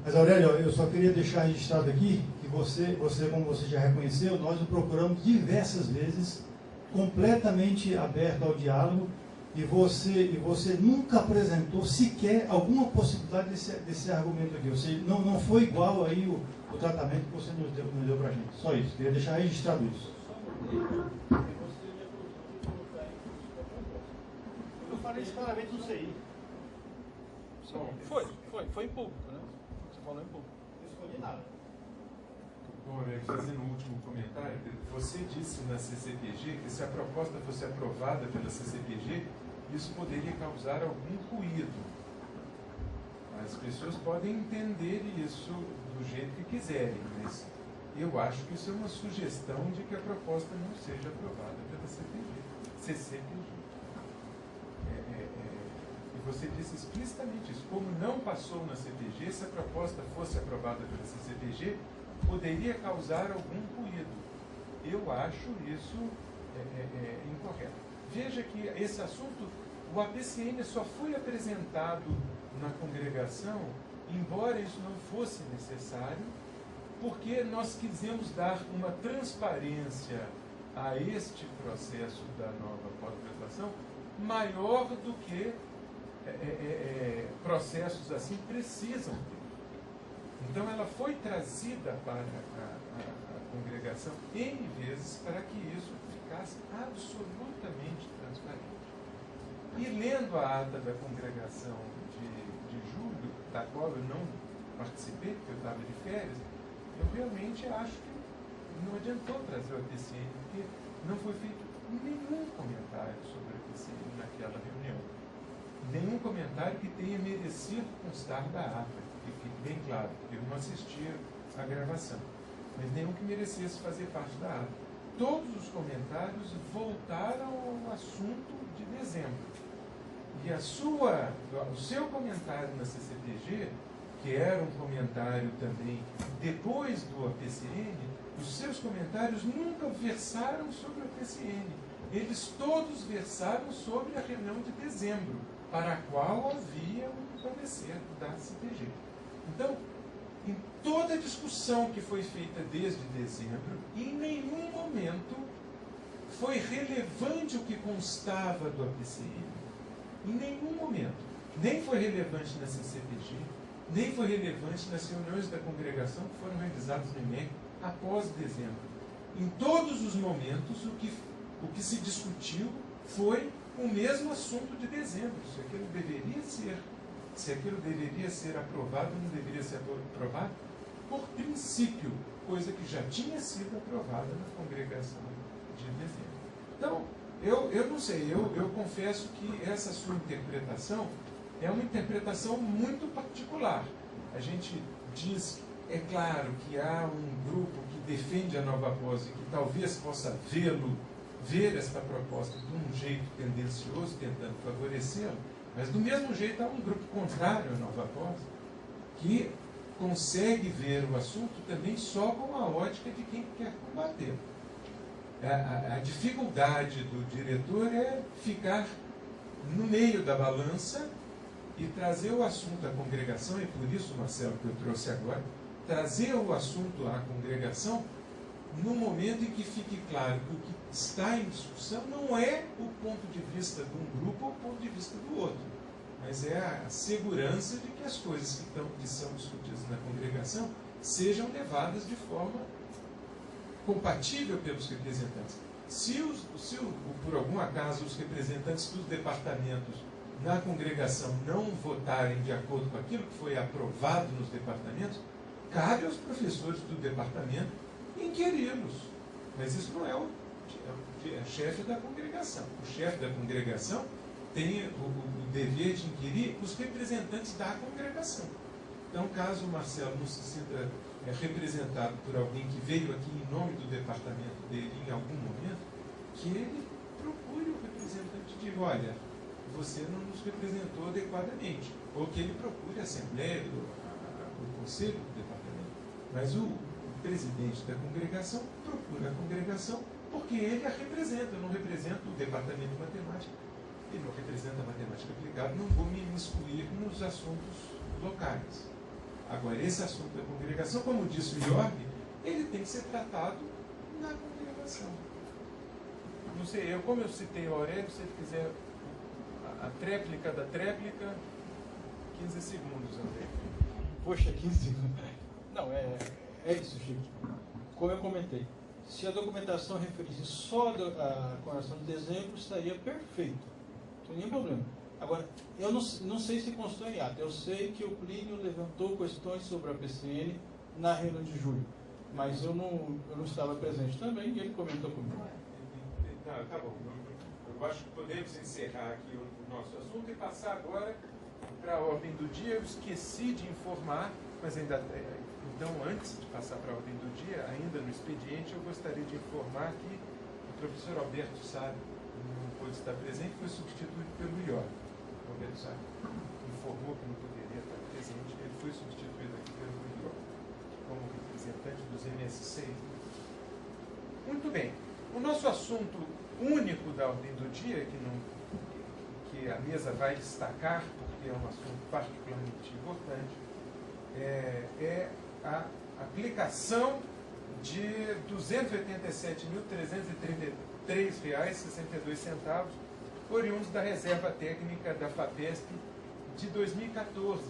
Mas, Aurélio, eu só queria deixar registrado aqui que você, como você já reconheceu, nós o procuramos diversas vezes, completamente aberto ao diálogo, e você nunca apresentou sequer alguma possibilidade desse argumento aqui. Ou seja, não foi igual aí o tratamento que você nos deu para a gente. Só isso. Queria deixar registrado isso. Eu falei isso claramente no CI. Foi em público, né? Você falou em público. Não escondi nada. Bom, fazendo um último comentário, você disse na CCPG que se a proposta fosse aprovada pela CCPG, isso poderia causar algum ruído. As pessoas podem entender isso do jeito que quiserem, mas eu acho que isso é uma sugestão de que a proposta não seja aprovada pela CCPG. E você disse explicitamente isso. Como não passou na CPG, se a proposta fosse aprovada pela CCPG, poderia causar algum ruído. Eu acho isso incorreto. Veja que esse assunto, o APCN só foi apresentado na congregação, embora isso não fosse necessário, porque nós quisemos dar uma transparência a este processo da nova pós-graduação maior do que processos assim precisam ter. Então ela foi trazida para a congregação N vezes para que isso ficasse absolutamente transparente. E lendo a ata da congregação de julho, da qual eu não participei, porque eu estava de férias, eu realmente acho que não adiantou trazer o APCN, porque não foi feito nenhum comentário sobre o APCN naquela reunião. Nenhum comentário que tenha merecido constar da ata, que fique bem claro, porque eu não assisti a gravação, mas nenhum que merecesse fazer parte da ata. Todos os comentários voltaram ao assunto de dezembro. E o seu comentário na CCPG, que era um comentário também depois do APCN, os seus comentários nunca versaram sobre o APCN. Eles todos versaram sobre a reunião de dezembro, para a qual havia um parecer da CPG. Então, em toda a discussão que foi feita desde dezembro, em nenhum momento foi relevante o que constava do APCN. Em nenhum momento. nem foi relevante na CCPG, nem foi relevante nas reuniões da congregação que foram realizadas no IMEC após dezembro. Em todos os momentos, o que se discutiu foi o mesmo assunto de dezembro. Se aquilo deveria ser aprovado ou não deveria ser aprovado, por princípio, coisa que já tinha sido aprovada na congregação de dezembro. Então, eu não sei, eu confesso que essa sua interpretação é uma interpretação muito particular. A gente diz, é claro, que há um grupo que defende a Nova Pós e que talvez possa ver esta proposta de um jeito tendencioso, tentando favorecê-lo, mas do mesmo jeito há um grupo contrário à Nova Pós que consegue ver o assunto também só com a ótica de quem quer combater. A dificuldade do diretor é ficar no meio da balança e trazer o assunto à congregação, e por isso, Marcelo, que eu trouxe agora, trazer o assunto à congregação no momento em que fique claro que o que está em discussão não é o ponto de vista de um grupo ou o ponto de vista do outro, mas é a segurança de que as coisas que são discutidas na congregação sejam levadas de forma compatível pelos representantes. Se por algum acaso os representantes dos departamentos na congregação não votarem de acordo com aquilo que foi aprovado nos departamentos, cabe aos professores do departamento inquiri-los. Mas isso não é o chefe da congregação. O chefe da congregação tem o dever de inquirir os representantes da congregação. Então, caso o Marcelo não se sinta representado por alguém que veio aqui em nome do departamento dele em algum momento, que ele procure o representante e diga, olha, você não nos representou adequadamente. Ou que ele procure a Assembleia, o Conselho do Departamento. Mas o presidente da congregação procura a congregação porque ele a representa. Eu não represento o Departamento de Matemática. Ele não representa a matemática aplicada. Não vou me excluir nos assuntos locais. Agora, esse assunto da congregação, como disse o Jorge, ele tem que ser tratado na congregação. Não sei, como eu citei o Aurélio, se ele quiser a tréplica da tréplica, 15 segundos, André. Poxa, 15 segundos. Não, é isso, Chico. Como eu comentei, se a documentação referisse só a comemoração de dezembro, estaria perfeito. Não tem nenhum problema. Agora, eu não sei se constou em ato. Eu sei que o Plínio levantou questões sobre a PCN na reunião de julho, mas eu não estava presente também e ele comentou comigo. Tá bom. Eu acho que podemos encerrar aqui o nosso assunto e passar agora para a ordem do dia. Eu esqueci de informar, mas ainda... Então, antes de passar para a ordem do dia, ainda no expediente, eu gostaria de informar que o professor Alberto Sá não pôde estar presente, foi substituído pelo IOR. O Alberto Sá informou que não poderia estar presente, ele foi substituído aqui pelo IOR, como representante dos MSC. Muito bem. O nosso assunto único da ordem do dia, que a mesa vai destacar, porque é um assunto particularmente importante, é a aplicação de R$ 287.333,62, oriundos da reserva técnica da FAPESP de 2014.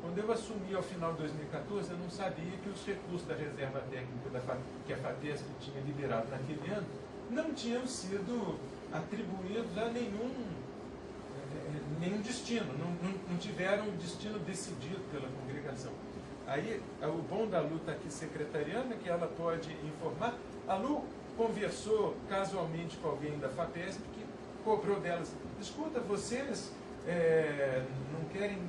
Quando eu assumi ao final de 2014, eu não sabia que os recursos da reserva técnica que a FAPESP tinha liberado naquele ano não tinham sido atribuídos a nenhum destino, não tiveram um destino decidido pela congregação. Aí, o bom da Lu está aqui secretariando, que ela pode informar. A Lu conversou casualmente com alguém da FAPESP que cobrou delas, escuta, vocês não querem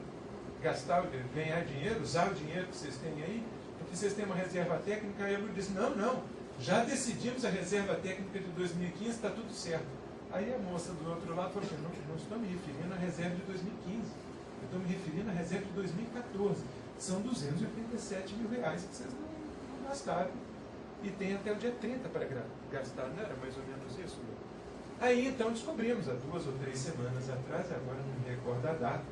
ganhar dinheiro, usar o dinheiro que vocês têm aí, porque vocês têm uma reserva técnica. Aí a Lu disse, não, já decidimos a reserva técnica de 2015, está tudo certo. Aí a moça do outro lado falou, não estou me referindo à reserva de 2015, eu estou me referindo à reserva de 2014. São R$ 287 mil que vocês não gastaram. E tem até o dia 30 para gastar, não era mais ou menos isso? Aí então descobrimos, há 2 ou 3 semanas atrás, agora não me recordo a data,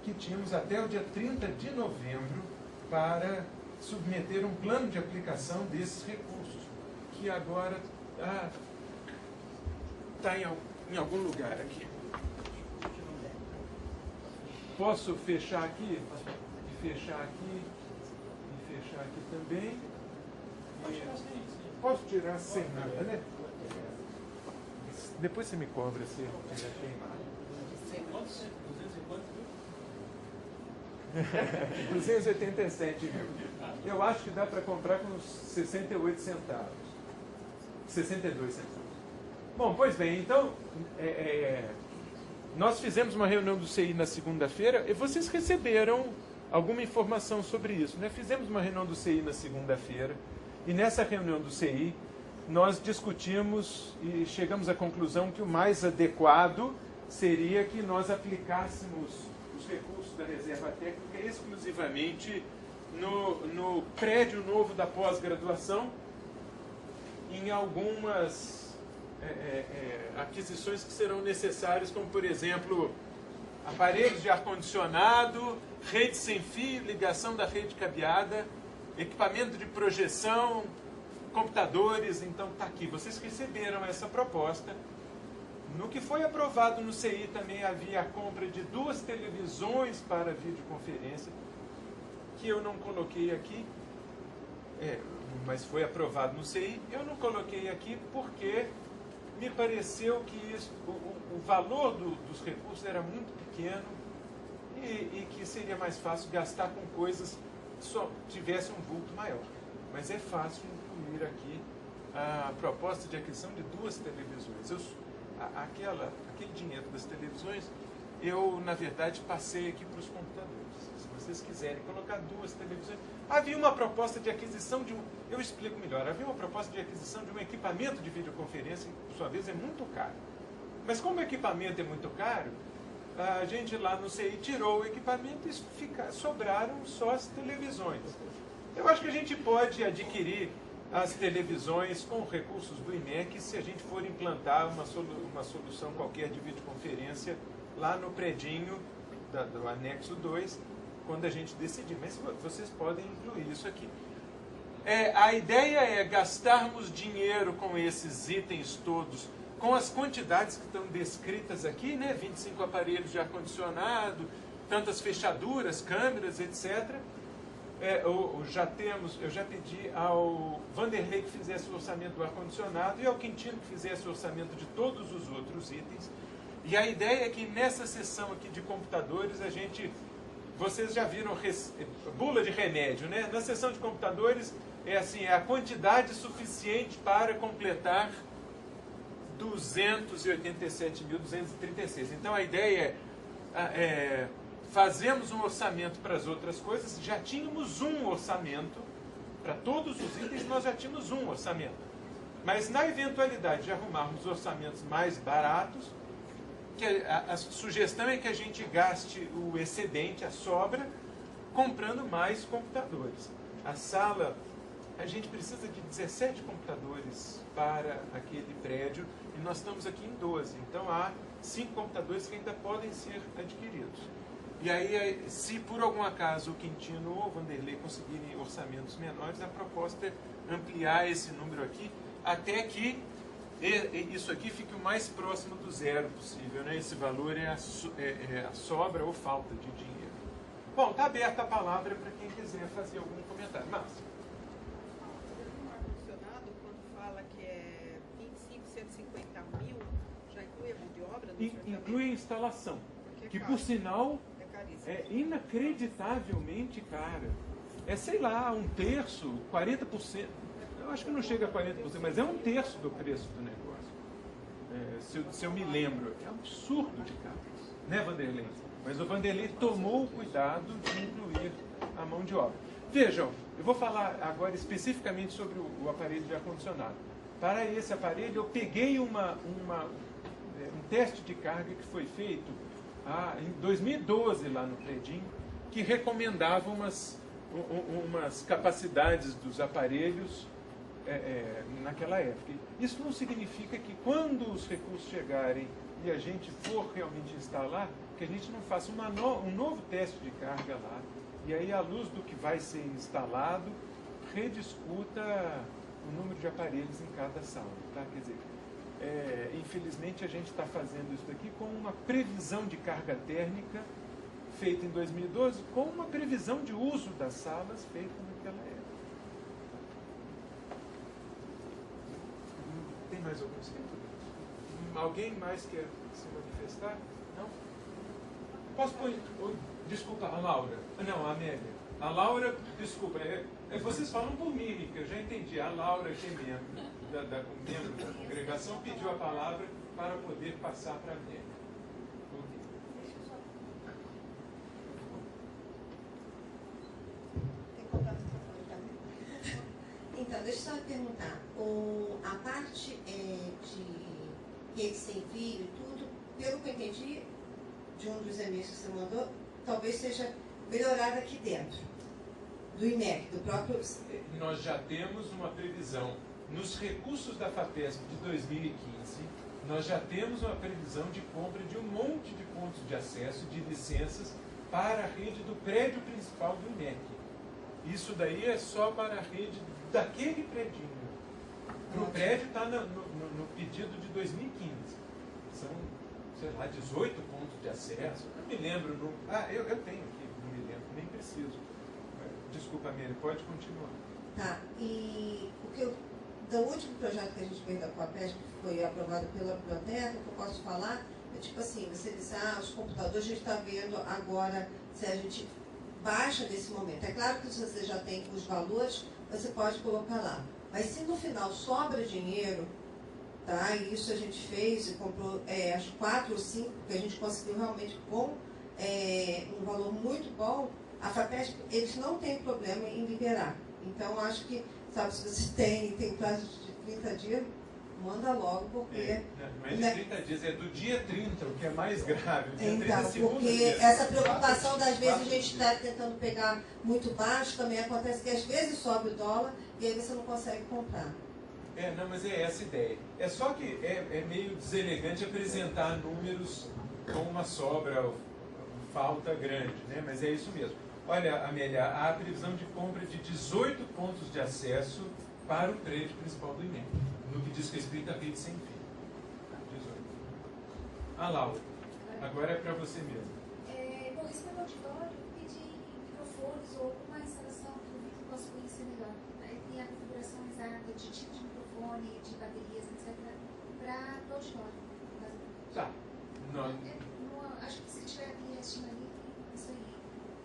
que tínhamos até o dia 30 de novembro para submeter um plano de aplicação desses recursos, que agora está em algum lugar aqui. posso fechar aqui? E fechar aqui. E fechar aqui também. Posso tirar sem nada, né? Depois você me cobra se já tem. 287 mil. Eu acho que dá para comprar com uns 68 centavos. 62 centavos. Bom, pois bem, então, nós fizemos uma reunião do CI na segunda-feira e vocês receberam alguma informação sobre isso, né? Fizemos uma reunião do CI na segunda-feira e nessa reunião do CI nós discutimos e chegamos à conclusão que o mais adequado seria que nós aplicássemos os recursos da reserva técnica exclusivamente no prédio novo da pós-graduação, em algumas aquisições que serão necessárias, como, por exemplo, aparelhos de ar-condicionado, rede sem fio, ligação da rede cabeada, equipamento de projeção, computadores. Então, está aqui. Vocês receberam essa proposta. No que foi aprovado no CI também havia a compra de 2 televisões para videoconferência, que eu não coloquei aqui, mas foi aprovado no CI. Eu não coloquei aqui porque me pareceu que o valor dos recursos era muito pequeno e que seria mais fácil gastar com coisas que só tivessem um vulto maior. Mas é fácil incluir aqui a proposta de aquisição de 2 televisões. Aquele dinheiro das televisões, eu, na verdade, passei aqui para os computadores. Se vocês quiserem colocar 2 televisões. Havia uma proposta de aquisição de eu explico melhor. Havia uma proposta de aquisição de um equipamento de videoconferência, que, por sua vez, é muito caro. Mas como o equipamento é muito caro, a gente lá no CI tirou o equipamento e sobraram só as televisões. Eu acho que a gente pode adquirir as televisões com recursos do IMEC se a gente for implantar uma solução qualquer de videoconferência lá no predinho do anexo 2, quando a gente decidir. Mas vocês podem incluir isso aqui. A ideia é gastarmos dinheiro com esses itens todos, com as quantidades que estão descritas aqui, né? 25 aparelhos de ar-condicionado, tantas fechaduras, câmeras, etc. Eu já pedi ao Vanderlei que fizesse o orçamento do ar-condicionado e ao Quintino que fizesse o orçamento de todos os outros itens. E a ideia é que nessa sessão aqui de computadores vocês já viram bula de remédio, né? Na sessão de computadores é a quantidade suficiente para completar 287.236. Então a ideia fazemos um orçamento para as outras coisas. Já tínhamos um orçamento para todos os itens, nós já tínhamos um orçamento. Mas na eventualidade de arrumarmos orçamentos mais baratos, a sugestão é que a gente gaste o excedente, a sobra, comprando mais computadores. A sala, a gente precisa de 17 computadores para aquele prédio e nós estamos aqui em 12. Então há 5 computadores que ainda podem ser adquiridos. E aí, se por algum acaso o Quintino ou o Vanderlei conseguirem orçamentos menores, a proposta é ampliar esse número aqui até que isso aqui fique o mais próximo do zero possível, né? Esse valor é a sobra ou falta de dinheiro. Bom, está aberta a palavra para quem quiser fazer algum comentário. Márcio. O ar-condicionado, quando fala que é 150 mil, já inclui a mão de obra? Inclui a instalação, que por sinal é inacreditavelmente cara. Sei lá, 1/3, 40%. Eu acho que não chega a 40%, mas é 1/3 do preço do negócio. Se eu me lembro, é um absurdo de caro. Né, Vanderlei? Mas o Vanderlei tomou o cuidado de incluir a mão de obra. Vejam, eu vou falar agora especificamente sobre o aparelho de ar-condicionado. Para esse aparelho, eu peguei um teste de carga que foi feito em 2012 lá no predinho, que recomendava umas capacidades dos aparelhos naquela época. Isso não significa que quando os recursos chegarem e a gente for realmente instalar, que a gente não faça um novo teste de carga lá, e aí, à luz do que vai ser instalado, rediscuta o número de aparelhos em cada sala. Tá? Quer dizer, infelizmente a gente está fazendo isso daqui com uma previsão de carga térmica feita em 2012 com uma previsão de uso das salas feita naquela época. Tem mais algum escrito? Alguém mais quer se manifestar? Não? Posso pôr... Desculpa, a Laura. Não, a Amélia. A Laura, desculpa, vocês falam por mímica, eu já entendi. A Laura, que é membro da congregação, pediu a palavra para poder passar para a Amélia. Então, deixa eu só perguntar. A parte de rede sem fio e tudo, pelo que eu entendi, de um dos e-mails que você mandou, talvez seja melhorada aqui dentro, do IMEC, do próprio... Nós já temos uma previsão. Nos recursos da FAPESP de 2015, nós já temos uma previsão de compra de um monte de pontos de acesso, de licenças, para a rede do prédio principal do IMEC. Isso daí é só para a rede daquele predinho. Para o prédio está no pedido de 2015. São, sei lá, 18 pontos de acesso. Eu me lembro. Eu tenho aqui, não me lembro, nem preciso. Desculpa, Mary, pode continuar. Tá, e do último projeto que a gente fez da FAPESP, que foi aprovado pela biblioteca, que eu posso falar, é tipo assim, você diz, os computadores a gente está vendo agora se a gente baixa nesse momento. É claro que se você já tem os valores, você pode colocar lá. Mas se no final sobra dinheiro, tá? E isso a gente fez e comprou acho 4 ou 5, porque a gente conseguiu realmente com um valor muito bom, a FAPESP, eles não têm problema em liberar. Então, acho que, sabe, se você tem prazo de 30 dias, manda logo, porque... Não é de 30 dias, é do dia 30, o que é mais grave. O dia então, 30 porque essa preocupação das vezes a gente está tentando pegar muito baixo, também acontece que às vezes sobe o dólar e aí você não consegue comprar. Não, mas é essa a ideia. É só que é meio deselegante apresentar números com uma sobra, falta grande, né? Mas é isso mesmo. Olha, Amélia, há a previsão de compra de 18 pontos de acesso para o prédio principal do IMEC, no que diz respeito à rede sem fio. 18. Laura, agora é para você mesmo. Bom, isso foi no auditório, eu pedi microfones ou alguma instalação que o Vitor possa conhecer melhor. Aí tem a configuração exata de tipo de microfone, de baterias, etc., para o auditório. Tá. Acho que se tiver aqui assistindo ali, isso aí.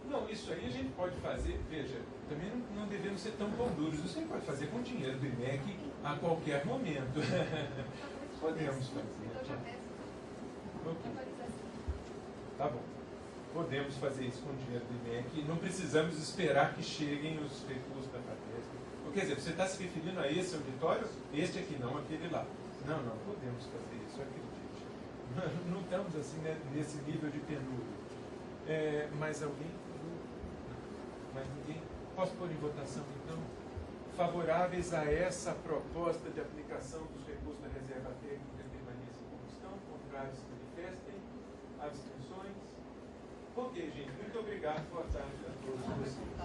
Não, isso aí a gente pode fazer, veja, também não devemos ser tão pão duros, isso aí pode fazer com dinheiro do IMEC a qualquer momento. Podemos fazer. Okay. Tá bom. Podemos fazer isso com dinheiro do IMEC, não precisamos esperar que cheguem os recursos da FAPESP. Quer dizer, você está se referindo a esse auditório? Este aqui não, aquele lá. Não, podemos fazer isso, acredite. Não estamos assim, né, nesse nível de penúria. Mais alguém? Mais ninguém? Posso pôr em votação, então? Favoráveis a essa proposta de aplicação dos recursos da reserva técnica permanência como estão, contrários se manifestem, abstenções. Ok, gente, muito obrigado, boa tarde a todos vocês.